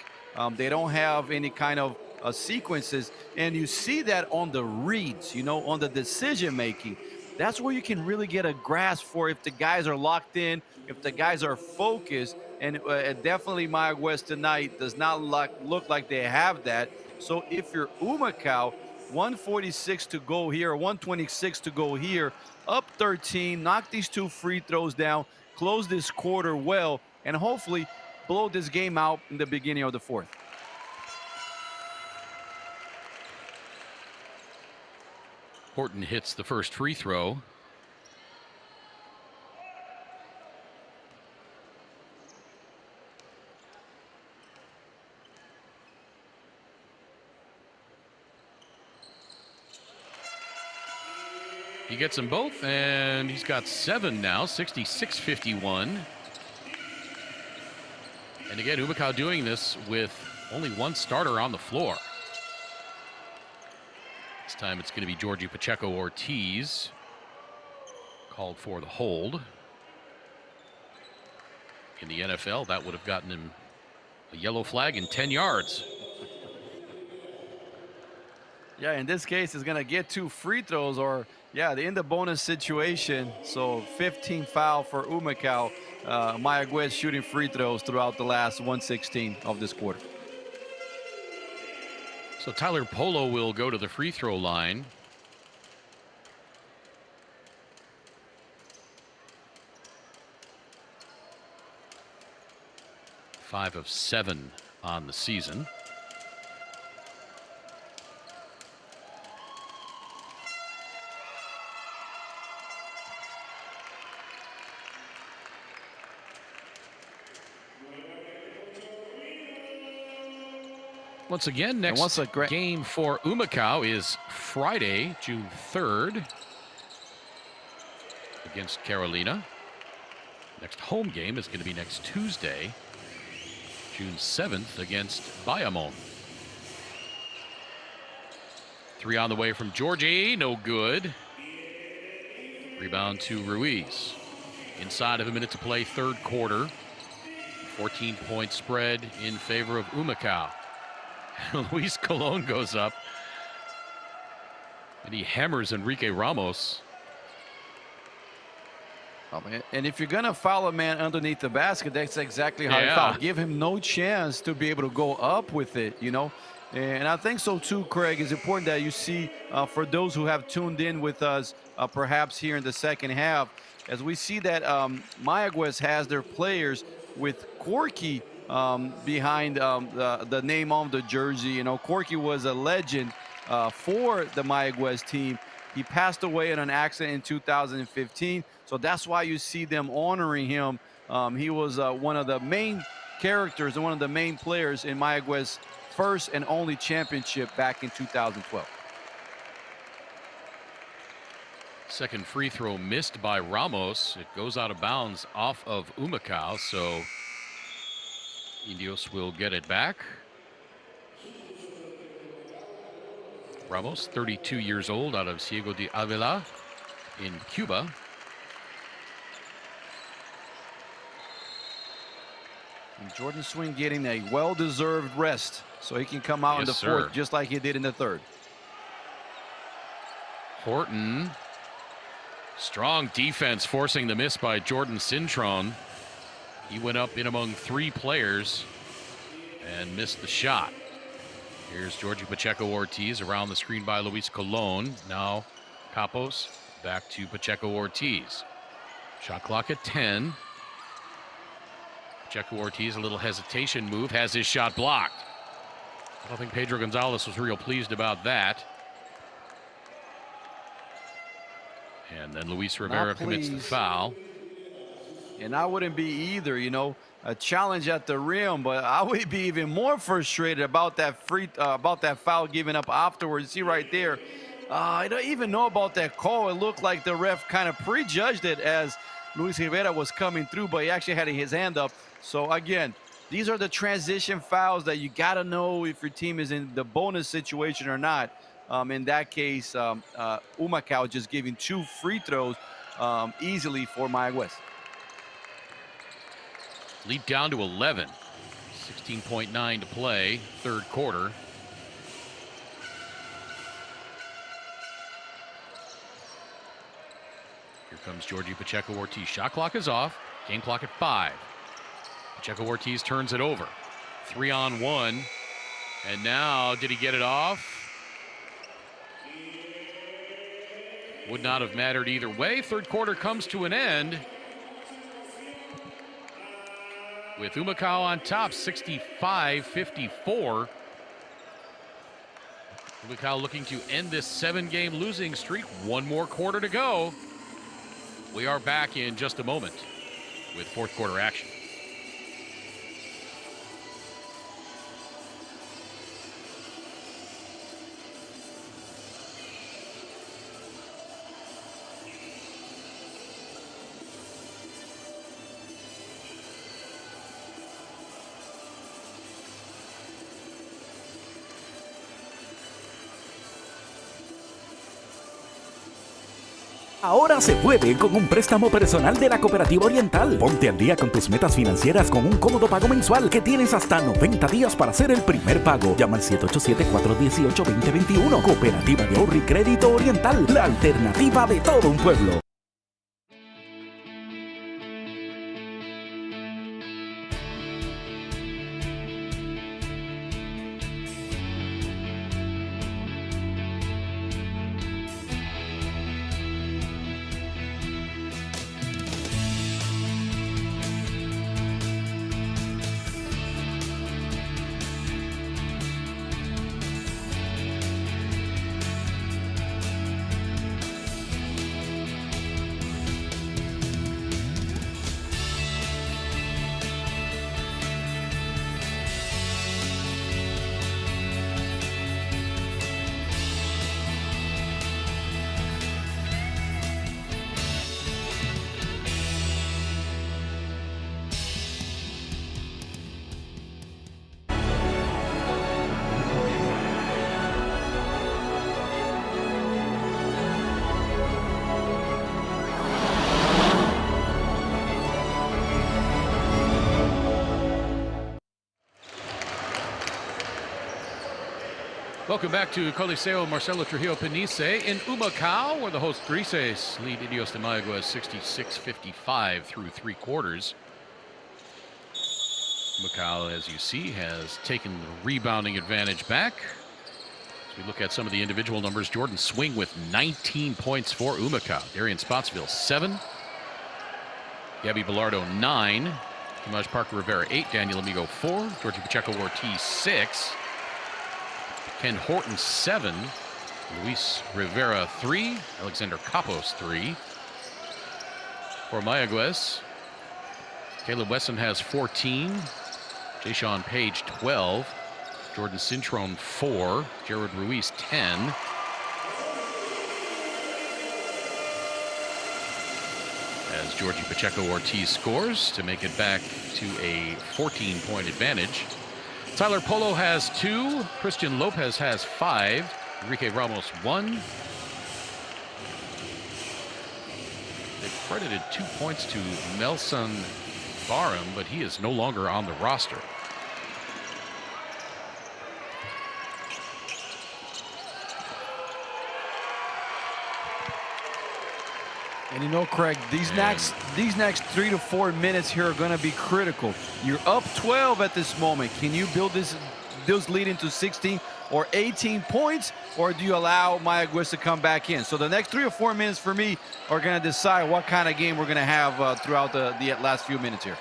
They don't have any kind of sequences, and you see that on the reads, you know, on the decision making. That's where you can really get a grasp for if the guys are locked in, if the guys are focused, and definitely Mayagüez tonight does not look like they have that. So if you're Humacao, 146 to go here, 126 to go here, up 13, knock these two free throws down, close this quarter well, and hopefully blow this game out in the beginning of the fourth. Horton hits the first free throw. He gets them both, and he's got 7 now, 66-51. And again, Humacao doing this with only one starter on the floor. This time it's going to be Georgie Pacheco-Ortiz, called for the hold. In the NFL, that would have gotten him a yellow flag in 10 yards. Yeah, in this case, it's going to get 2 free throws, or, yeah, the in the bonus situation. So 15 foul for Humacao. Mayagüez shooting free throws throughout the last 116 of this quarter. So Tyler Polo will go to the free throw line. Five of 7 on the season. Once again, next game for Humacao is Friday, June 3rd against Carolina. Next home game is going to be next Tuesday, June 7th against Bayamon. 3 on the way from Georgie, no good. Rebound to Ruiz. Inside of a minute to play, third quarter. 14-point spread in favor of Humacao. Luis Colon goes up, and he hammers Enrique Ramos. Oh, man. And if you're going to foul a man underneath the basket, that's exactly how you foul. Give him no chance to be able to go up with it, you know. And I think so, too, Craig. It's important that you see, for those who have tuned in with us, perhaps here in the second half, as we see that Mayagüez has their players with Corky behind the name on the jersey. You know, Corky was a legend for the Mayagüez team. He passed away in an accident in 2015, so that's why you see them honoring him. He was one of the main characters and one of the main players in Mayagüez's first and only championship back in 2012. Second free throw missed by Ramos. It goes out of bounds off of Humacao, so Indios will get it back. Ramos, 32 years old, out of Ciego de Ávila in Cuba. And Jordan Swing getting a well-deserved rest so he can come out in the fourth just like he did in the third. Horton. Strong defense forcing the miss by Jordan Cintron. He went up in among three players and missed the shot. Here's Georgie Pacheco-Ortiz around the screen by Luis Colon. Now Capos back to Pacheco-Ortiz. Shot clock at 10. Pacheco-Ortiz, a little hesitation move, has his shot blocked. I don't think Pedro Gonzalez was real pleased about that. And then Luis Rivera commits the foul. And I wouldn't be either, you know, a challenge at the rim, but I would be even more frustrated about that foul given up afterwards. See right there, I don't even know about that call. It looked like the ref kind of prejudged it as Luis Rivera was coming through, but he actually had his hand up. So again, these are the transition fouls that you got to know if your team is in the bonus situation or not. In that case, Humacao just giving 2 free throws easily for Mayagüez. Lead down to 11. 16.9 to play, third quarter. Here comes Georgie Pacheco-Ortiz. Shot clock is off. Game clock at 5. Pacheco-Ortiz turns it over. 3-on-1. And now, did he get it off? Would not have mattered either way. Third quarter comes to an end with Humacao on top, 65-54. Humacao looking to end this 7-game losing streak. One more quarter to go. We are back in just a moment with fourth quarter action. Ahora se puede con un préstamo personal de la Cooperativa Oriental. Ponte al día con tus metas financieras con un cómodo pago mensual que tienes hasta 90 días para hacer el primer pago. Llama al 787-418-2021. Cooperativa de Ahorro y Crédito Oriental, la alternativa de todo un pueblo. Welcome back to Coliseo Marcelo Trujillo Panisse in Humacao, where the host Grises lead Indios de Mayagüez 66-55 through three quarters. Humacao, as you see, has taken the rebounding advantage back. As we look at some of the individual numbers, Jordan Swing with 19 points for Humacao. Darian Spotsville, 7. Gabby Bilardo, 9. Kimaj Parker Rivera, 8. Daniel Amigo, 4. Georgie Pacheco-Ortiz, 6. Ken Horton, 7. Luis Rivera, 3. Alexander Capos, 3. For Mayagüez, Caleb Wesson has 14. Jayshawn Page, 12. Jordan Cintron, 4. Jared Ruiz, 10. as Georgie Pacheco-Ortiz scores to make it back to a 14-point advantage. Tyler Polo has 2. Christian Lopez has 5. Enrique Ramos 1. They've credited 2 points to Melson Barham, but he is no longer on the roster. And you know, Craig, these next 3 to 4 minutes here are going to be critical. You're up 12 at this moment. Can you build this lead into 16 or 18 points, or do you allow Mayagüez to come back in? So the next 3 or 4 minutes for me are going to decide what kind of game we're going to have throughout the last few minutes here.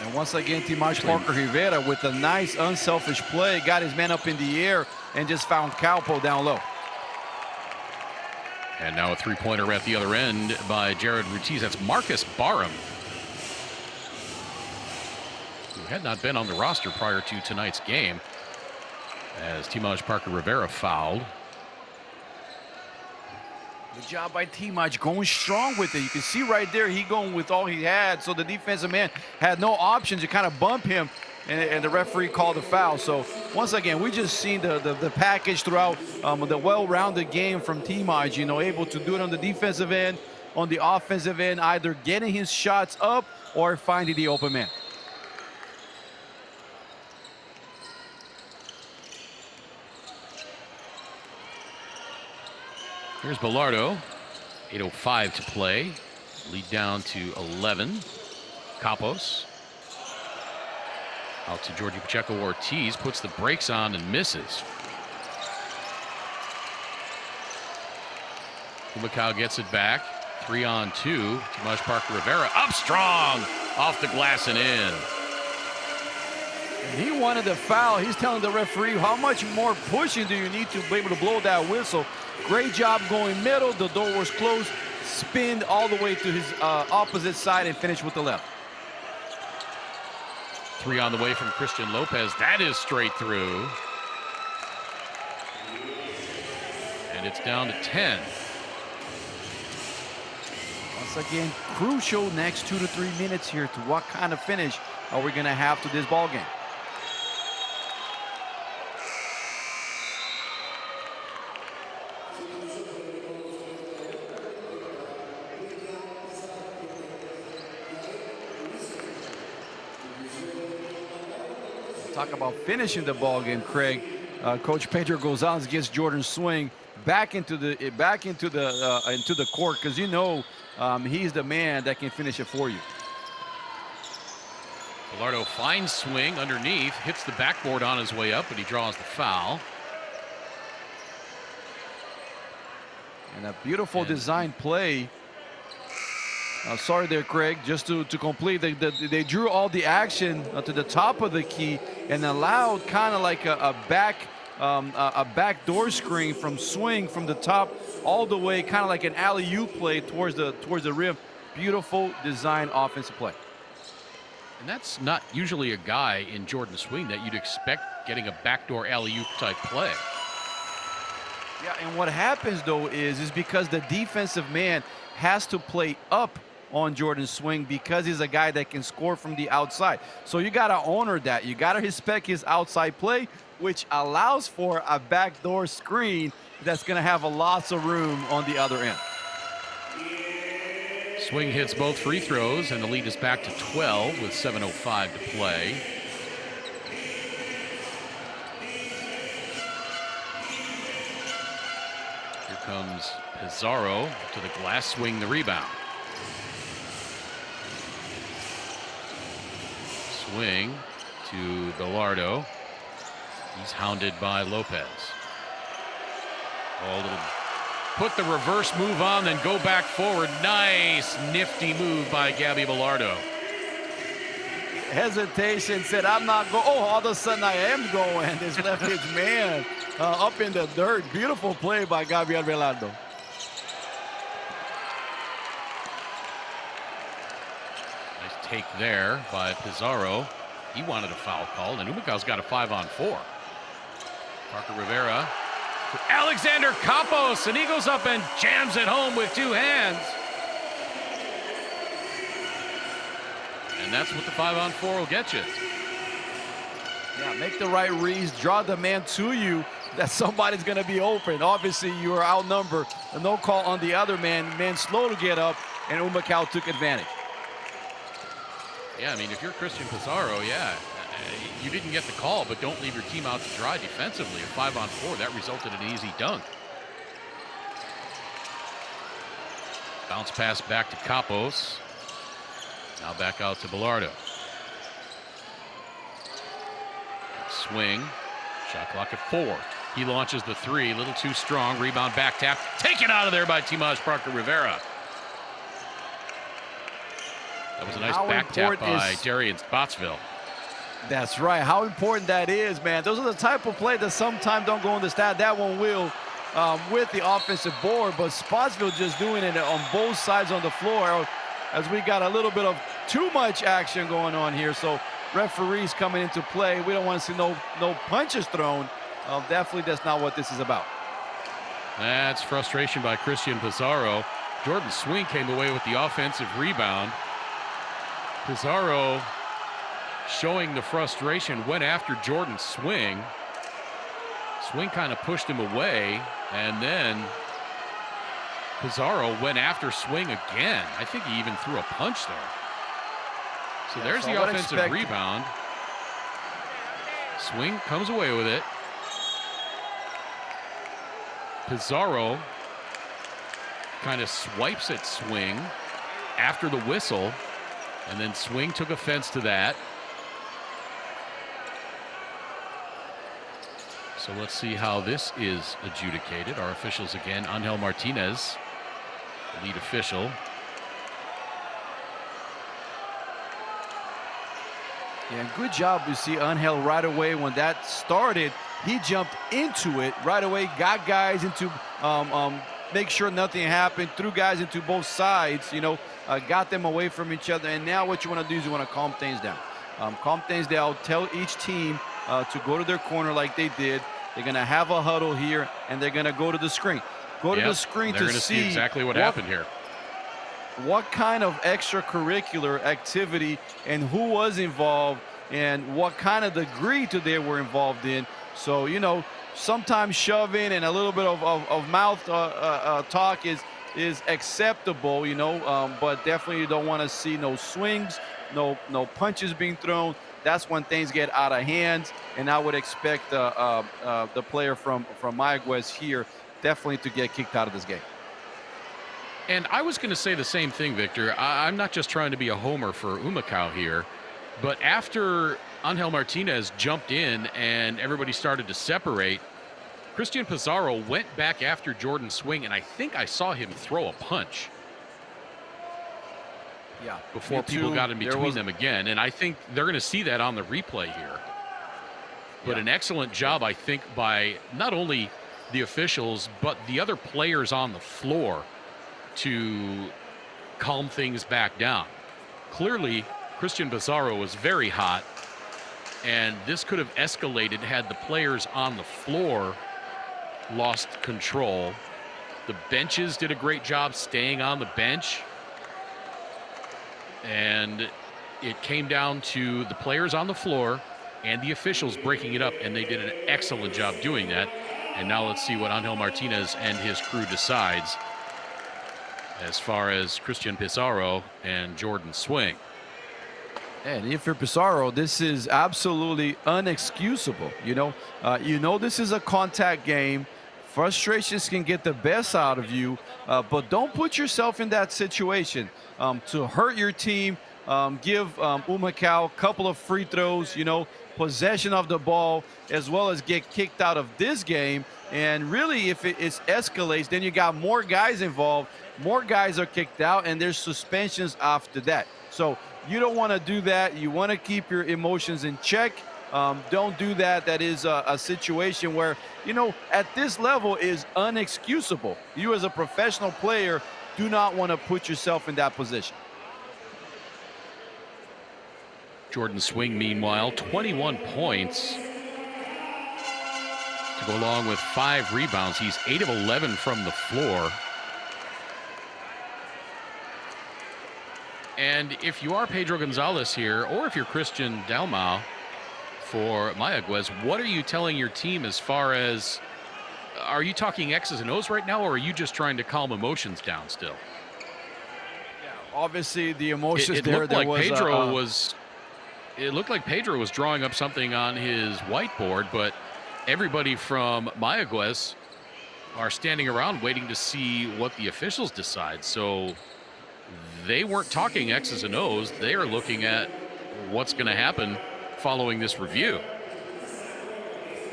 And once again, Timaj Parker Rivera with a nice unselfish play, got his man up in the air and just found Calpo down low. And now a three-pointer at the other end by Jared Ortiz. That's Marcus Barham, who had not been on the roster prior to tonight's game, as Timaj Parker Rivera fouled. Good job by Timaj, going strong with it. You can see right there, he going with all he had. So the defensive man had no options to kind of bump him, and the referee called the foul. So once again, we just seen the package throughout the well-rounded game from Timaj. You know, able to do it on the defensive end, on the offensive end, either getting his shots up or finding the open man. Here's Bilardo. 8:05 to play. Lead down to 11. Capos. Out to Georgie Pacheco-Ortiz. Puts the brakes on and misses. Humacao gets it back. 3-on-2. Timaj Parker Rivera up strong. Off the glass and in. And he wanted the foul. He's telling the referee, how much more pushing do you need to be able to blow that whistle? Great job going middle. The door was closed. Spinned all the way to his opposite side and finished with the left. 3 on the way from Christian Lopez. That is straight through. And it's down to 10. Once again, crucial next 2 to 3 minutes here to what kind of finish are we going to have to this ball game. Talk about finishing the ball game, Craig. Coach Pedro Gonzalez gets Jordan Swing back into the court, because you know he's the man that can finish it for you. Bilardo finds Swing underneath, hits the backboard on his way up, but he draws the foul. And a beautiful design play. Sorry there, Craig, just to complete, they drew all the action to the top of the key and allowed kind of like a back door screen from Swing from the top all the way, kind of like an alley-oop play towards the rim. Beautiful design offensive play. And that's not usually a guy in Jordan Swing that you'd expect getting a backdoor alley-oop type play. Yeah, and what happens though is because the defensive man has to play up on Jordan Swing because he's a guy that can score from the outside. So you got to honor that. You got to respect his outside play, which allows for a backdoor screen that's going to have lots of room on the other end. Swing hits both free throws, and the lead is back to 12 with 7:05 to play. Here comes Pizarro to the glass, Swing the rebound. Swing to Bilardo. He's hounded by Lopez. Oh, little put the reverse move on, then go back forward. Nice, nifty move by Gabby Bilardo. Hesitation, said, I'm not going. Oh, all of a sudden I am going. This left his man up in the dirt. Beautiful play by Gabriel Bilardo. Nice take there by Pizarro. He wanted a foul call, and Humacao's got a 5-on-4. Parker Rivera for Alexander Campos, and he goes up and jams it home with 2 hands. And that's what the 5-on-4 will get you. Yeah, make the right reads, draw the man to you, that somebody's going to be open. Obviously, you are outnumbered. A no call on the other man slow to get up, and Humacao took advantage. Yeah, I mean, if you're Christian Pizarro, yeah, you didn't get the call, but don't leave your team out to dry defensively. A 5-on-4, that resulted in an easy dunk. Bounce pass back to Campos. Now back out to Bilardo. Swing. Shot clock at 4. He launches the 3, a little too strong. Rebound back tap. Taken out of there by Timaj Parker Rivera. That was a nice back tap by Darian Spotsville. That's right. How important that is, man. Those are the type of play that sometimes don't go in the stat. That one will with the offensive board, but Spotsville just doing it on both sides on the floor as we got a little bit of too much action going on here. So referees coming into play. We don't want to see no punches thrown. Definitely that's not what this is about. That's frustration by Christian Pizarro. Jordan Swing came away with the offensive rebound. Pizarro showing the frustration, went after Jordan Swing. Swing kind of pushed him away, and then Pizarro went after Swing again. I think he even threw a punch there. So there's the offensive rebound. Swing comes away with it. Pizarro kind of swipes at Swing after the whistle, and then Swing took offense to that. So let's see how this is adjudicated. Our officials again, Angel Martinez, the lead official. Yeah, good job. You see Angel right away when that started. He jumped into it right away, got guys into, make sure nothing happened, threw guys into both sides, got them away from each other. And now what you want to do is you want to calm things down. Calm things down, tell each team to go to their corner like they did. They're going to have a huddle here, and they're going to go to the screen. Go to the screen to see exactly what happened here. What kind of extracurricular activity and who was involved and what kind of degree they were involved in. So, sometimes shoving and a little bit of mouth talk is acceptable, but definitely you don't want to see no swings, no punches being thrown. That's when things get out of hand, and I would expect the player from Mayagüez here definitely to get kicked out of this game. And I was going to say the same thing, Victor. I'm not just trying to be a homer for Humacao here, but after Angel Martinez jumped in and everybody started to separate, Christian Pizarro went back after Jordan Swing, and I think I saw him throw a punch. Yeah. Before people got in between them again. And I think they're going to see that on the replay here. But an excellent job, I think, by not only the officials, but the other players on the floor to calm things back down. Clearly, Christian Pizarro was very hot, and this could have escalated had the players on the floor lost control. The benches did a great job staying on the bench, and it came down to the players on the floor and the officials breaking it up, and they did an excellent job doing that. And now let's see what Angel Martinez and his crew decides as far as Christian Pizarro and Jordan Swing. And if you're Pizarro, this is absolutely unexcusable. This is a contact game. Frustrations can get the best out of you, but don't put yourself in that situation to hurt your team. Give Humacao a couple of free throws, possession of the ball, as well as get kicked out of this game. And really, if it escalates, then you got more guys involved. More guys are kicked out, and there's suspensions after that. So you don't want to do that. You want to keep your emotions in check. Don't do that. That is a situation where, at this level is unexcusable. You as a professional player do not want to put yourself in that position. Jordan Swing, meanwhile, 21 points. to go along with 5 rebounds. He's 8 of 11 from the floor. And if you are Pedro Gonzalez here, or if you're Christian Dalmau for Mayagüez, what are you telling your team as far as, are you talking X's and O's right now, or are you just trying to calm emotions down still? Yeah, obviously the emotions It there. looked like it looked like Pedro was drawing up something on his whiteboard, but everybody from Mayagüez are standing around waiting to see what the officials decide. So they weren't talking X's and O's. They are looking at what's going to happen following this review.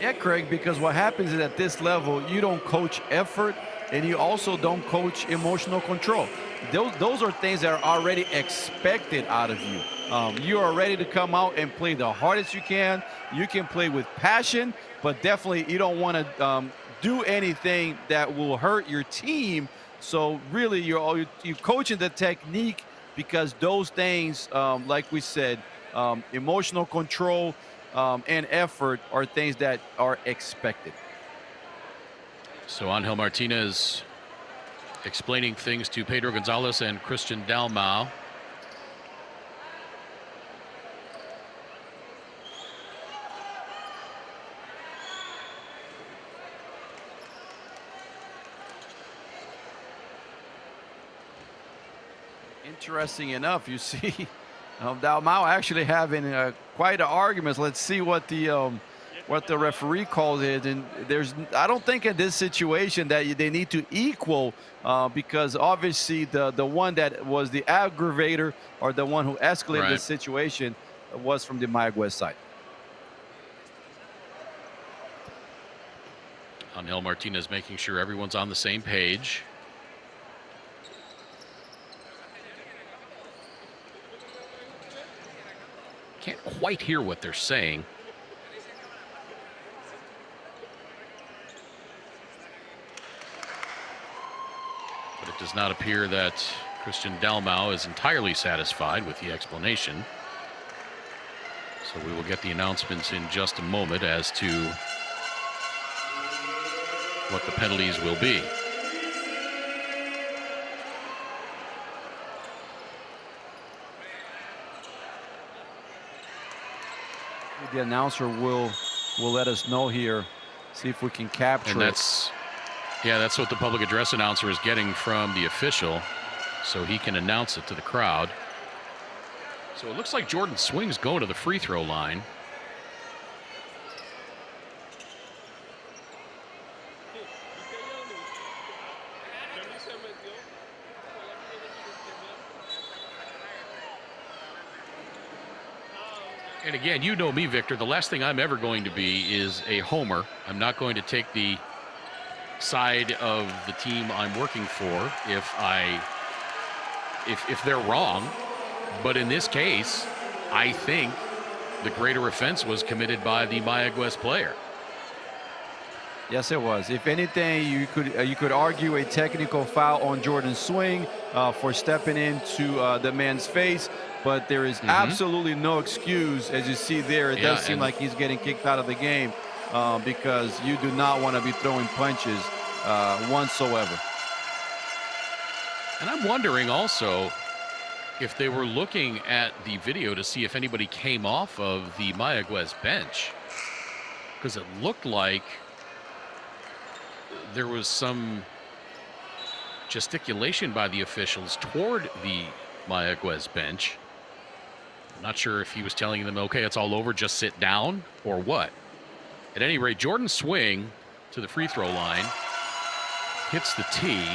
Yeah, Craig, because what happens is at this level, you don't coach effort and you also don't coach emotional control. Those are things that are already expected out of you. You are ready to come out and play the hardest you can. You can play with passion, but definitely you don't want to do anything that will hurt your team. So really, you're coaching the technique, because those things, like we said, emotional control and effort are things that are expected. So Angel Martinez explaining things to Pedro Gonzalez and Christian Dalmau. Interesting enough, you see Dalmau actually having quite an argument. Let's see what the referee called it. And I don't think in this situation that they need to equal, because obviously the one that was the aggravator, or the one who escalated the situation, was from the Mayagüez side. Angel Martinez making sure everyone's on the same page. Can't quite hear what they're saying. But it does not appear that Christian Dalmau is entirely satisfied with the explanation. So we will get the announcements in just a moment as to what the penalties will be. The announcer will let us know here. See if we can capture and that's what the public address announcer is getting from the official, so he can announce it to the crowd. So it looks like Jordan Swing's going to the free throw line. And again, you know me, Victor, the last thing I'm ever going to be is a homer. I'm not going to take the side of the team I'm working for if they're wrong. But in this case, I think the greater offense was committed by the Mayagüez player. Yes, it was. If anything, you could argue a technical foul on Jordan Swing for stepping into the man's face. But there is absolutely no excuse. As you see there, it does seem like he's getting kicked out of the game, because you do not want to be throwing punches whatsoever. And I'm wondering also if they were looking at the video to see if anybody came off of the Mayagüez bench, because it looked like there was some gesticulation by the officials toward the Mayagüez bench. I'm not sure if he was telling them, okay, it's all over, just sit down, or what. At any rate, Jordan Swing to the free throw line, hits the tee.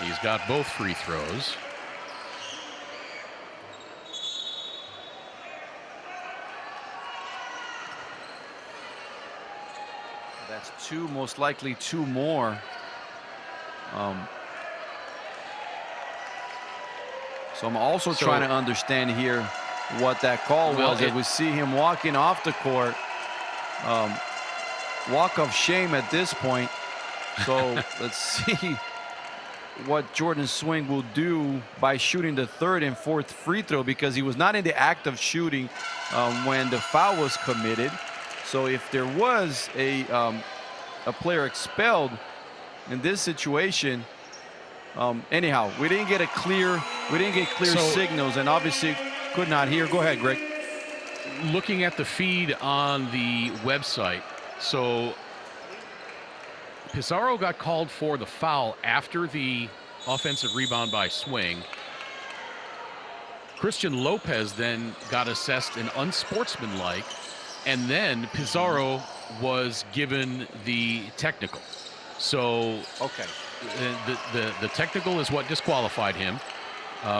He's got both free throws. That's two, most likely two more. So I'm also trying to understand here what that call was. If we see him walking off the court, walk of shame at this point. So let's see what Jordan Swing will do by shooting the third and fourth free throw, because he was not in the act of shooting when the foul was committed. So if there was a player expelled in this situation, anyhow, we didn't get clear signals, and obviously could not hear. Go ahead, Greg. Looking at the feed on the website, so Pizarro got called for the foul after the offensive rebound by Swing. Christian Lopez then got assessed an unsportsmanlike, and then Pizarro was given the technical. So Okay. the technical is what disqualified him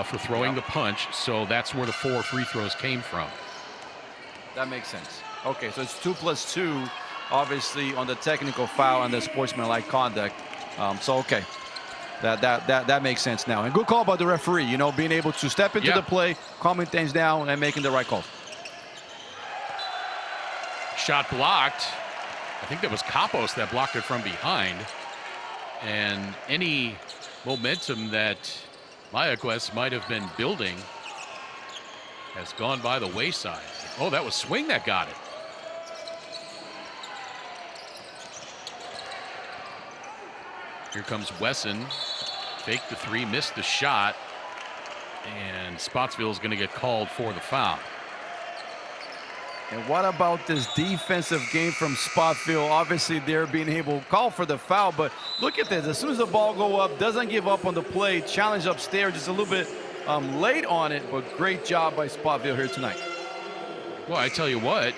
for throwing the punch. So that's where the 4 free throws came from. That makes sense. Okay, so it's 2 plus 2, obviously, on the technical foul and the sportsmanlike conduct. So okay, that makes sense now. And good call by the referee. You know, being able to step into the play, calming things down, and making the right call. Shot blocked. I think that was Capos that blocked it from behind. And any momentum that Mayagüez might have been building has gone by the wayside. Oh, that was Swing that got it. Here comes Wesson. Faked the 3, missed the shot. And Spotsville is going to get called for the foul. And what about this defensive game from Spotsville? Obviously, they're being able to call for the foul, but look at this. As soon as the ball go up, doesn't give up on the play. Challenge upstairs, just a little bit late on it, but great job by Spotsville here tonight. Well, I tell you what,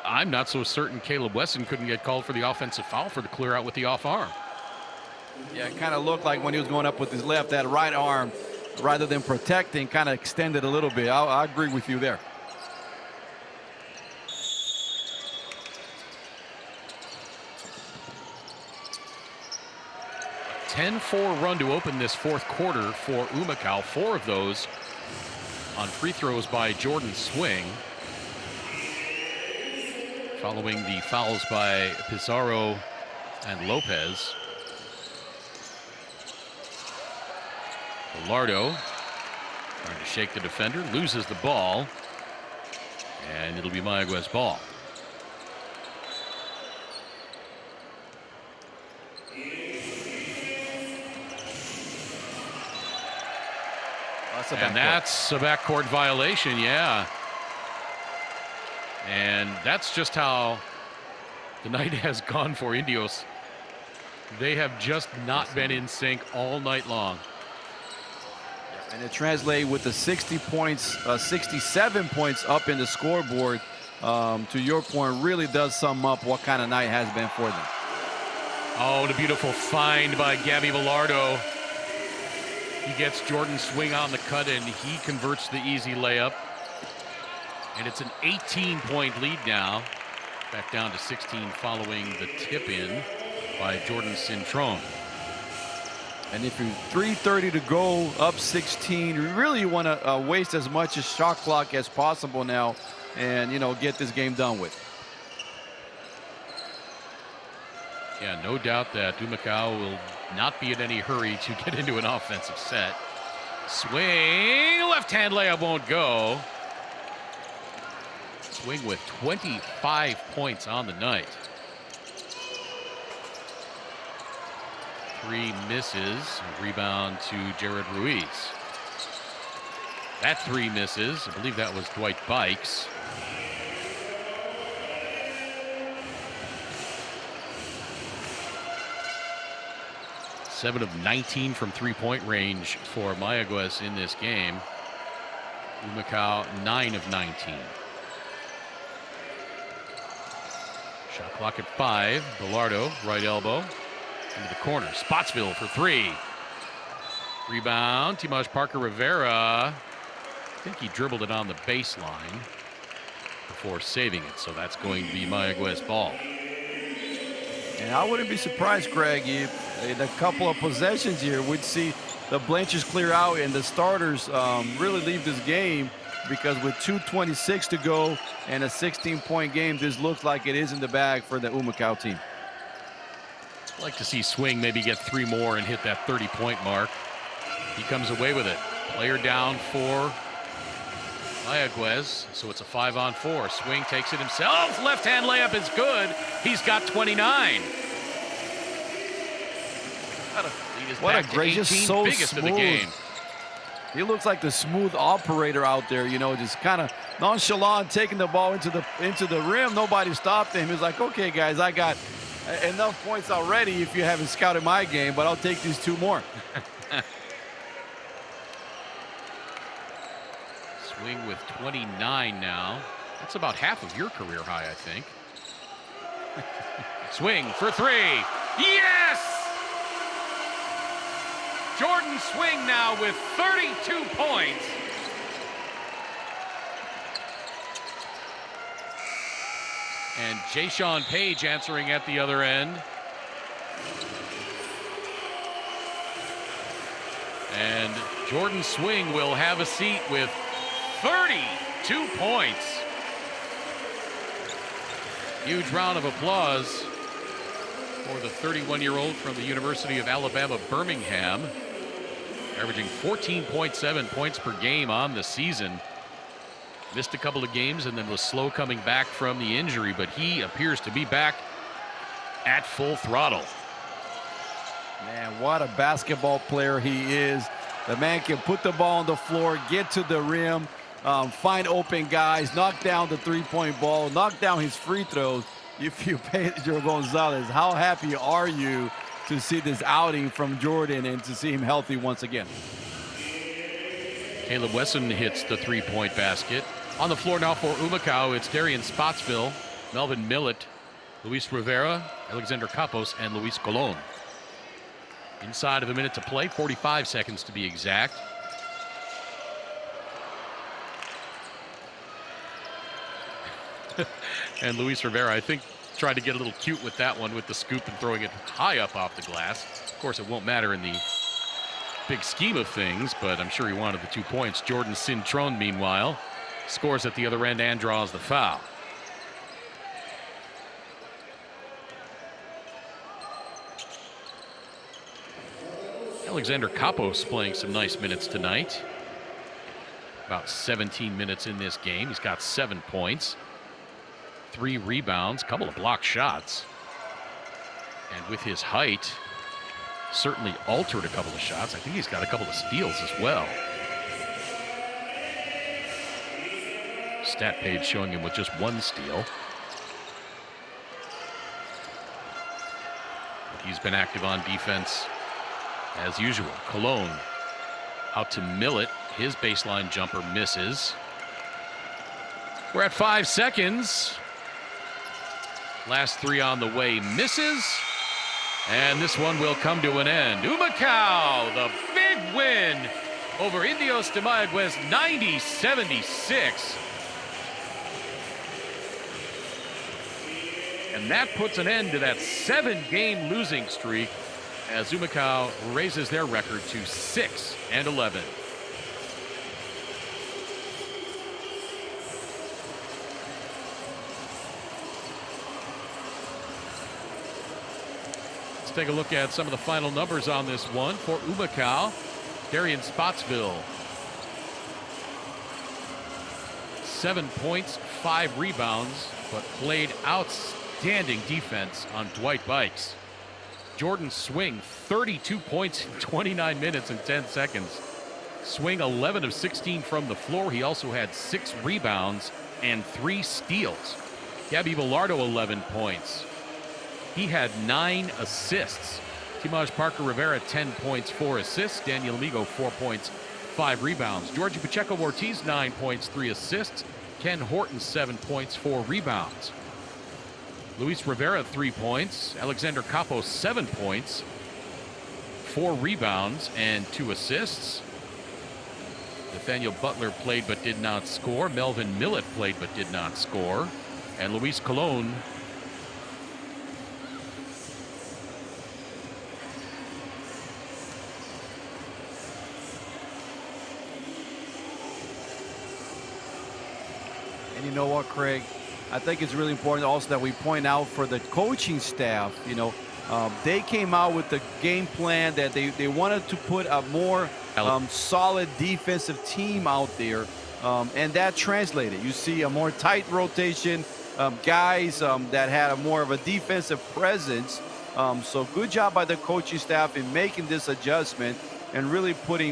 I'm not so certain Caleb Wesson couldn't get called for the offensive foul for the clear out with the off arm. Yeah, it kind of looked like when he was going up with his left, that right arm, rather than protecting, kind of extended a little bit. I agree with you there. A 10-4 run to open this fourth quarter for Humacao. 4 of those on free throws by Jordan Swing, following the fouls by Pizarro and Lopez. Gallardo trying to shake the defender, loses the ball, and it'll be Mayagüez ball. And that's a backcourt violation, yeah. And that's just how the night has gone for Indios. They have just not been in sync all night long. And it translates with the 60 points, 67 points up in the scoreboard. To your point, really does sum up what kind of night has been for them. Oh, the beautiful find by Gabby Villardo. He gets Jordan Swing on the cut, and he converts the easy layup. And it's an 18-point lead now. Back down to 16 following the tip-in by Jordan Cintrone. And if you're 3:30 to go, up 16, you really want to waste as much as shot clock as possible now, and get this game done with. Yeah, no doubt that Humacao will not be in any hurry to get into an offensive set. Swing, left-hand layup won't go. Swing with 25 points on the night. 3 misses. Rebound to Jared Ruiz. That 3 misses. I believe that was Dwight Bikes. Seven of 19 from three-point range for Mayagüez in this game. Humacao 9 of 19. Shot clock at 5. Bilardo, right elbow, into the corner. Spotsville for 3. Rebound, Timaj Parker Rivera. I think he dribbled it on the baseline before saving it, so that's going to be Mayagüez ball. And I wouldn't be surprised, Greg, if in a couple of possessions here we'd see the Blanchers clear out and the starters really leave this game, because with 2:26 to go and a 16-point game, this looks like it is in the bag for the Humacao team. Like to see Swing maybe get 3 more and hit that 30-point mark. He comes away with it. Player down for Mayagüez, so it's a 5-on-4. Swing takes it himself. Left-hand layup is good. He's got 29. What a great, just so biggest smooth. Of the game. He looks like the smooth operator out there, you know, just kind of nonchalant, taking the ball into the rim. Nobody stopped him. He's like, okay, guys, I got enough points already if you haven't scouted my game, but I'll take these 2 more. Swing with 29 now. That's about half of your career high, I think. Swing for 3. Yes! Jordan Swing now with 32 points. And Jayshawn Page answering at the other end. And Jordan Swing will have a seat with 32 points. Huge round of applause for the 31-year-old from the University of Alabama, Birmingham, averaging 14.7 points per game on the season. Missed a couple of games and then was slow coming back from the injury, but he appears to be back at full throttle. Man, what a basketball player he is. The man can put the ball on the floor, get to the rim, find open guys, knock down the three-point ball, knock down his free throws. If you Pedro Gonzalez, how happy are you to see this outing from Jordan and to see him healthy once again? Caleb Wesson hits the three-point basket. On the floor now for Humacao, it's Darian Spotsville, Melvin Millet, Luis Rivera, Alexander Capos, and Luis Colon. Inside of a minute to play, 45 seconds to be exact. And Luis Rivera, I think, tried to get a little cute with that one with the scoop and throwing it high up off the glass. Of course, it won't matter in the big scheme of things, but I'm sure he wanted the 2 points. Jordan Cintron, meanwhile, scores at the other end and draws the foul. Alexander Capos playing some nice minutes tonight. About 17 minutes in this game. He's got 7 points, 3 rebounds, couple of blocked shots. And with his height, certainly altered a couple of shots. I think he's got a couple of steals as well. Stat page showing him with just 1 steal. But he's been active on defense as usual. Colon out to Millet. His baseline jumper misses. We're at 5 seconds. Last 3 on the way, misses. And this one will come to an end. Humacao, the big win over Indios de Mayagüez, 90-76. And that puts an end to that 7-game losing streak as Humacao raises their record to 6-11. Let's take a look at some of the final numbers on this one. For Humacao, Darian Spotsville, 7 points, 5 rebounds, but played outstanding defense on Dwight Bikes. Jordan Swing, 32 points in 29 minutes and 10 seconds. Swing 11 of 16 from the floor. He also had 6 rebounds and 3 steals. Gabby Bilardo, 11 points. He had 9 assists. Timaj Parker Rivera, 10 points, 4 assists. Daniel Amigo, 4 points, 5 rebounds. Georgie Pacheco Ortiz, 9 points, 3 assists. Ken Horton, 7 points, 4 rebounds. Luis Rivera, 3 points. Alexander Capos, 7 points, 4 rebounds, and 2 assists. Nathaniel Butler played but did not score. Melvin Millet played but did not score. And Luis Colon And you know what, Craig? I think it's really important also that we point out for the coaching staff, you know, They came out with the game plan that they wanted to put a more solid defensive team out there, and that translated. You see a more tight rotation, guys that had a more of a defensive presence. So good job by the coaching staff in making this adjustment and really putting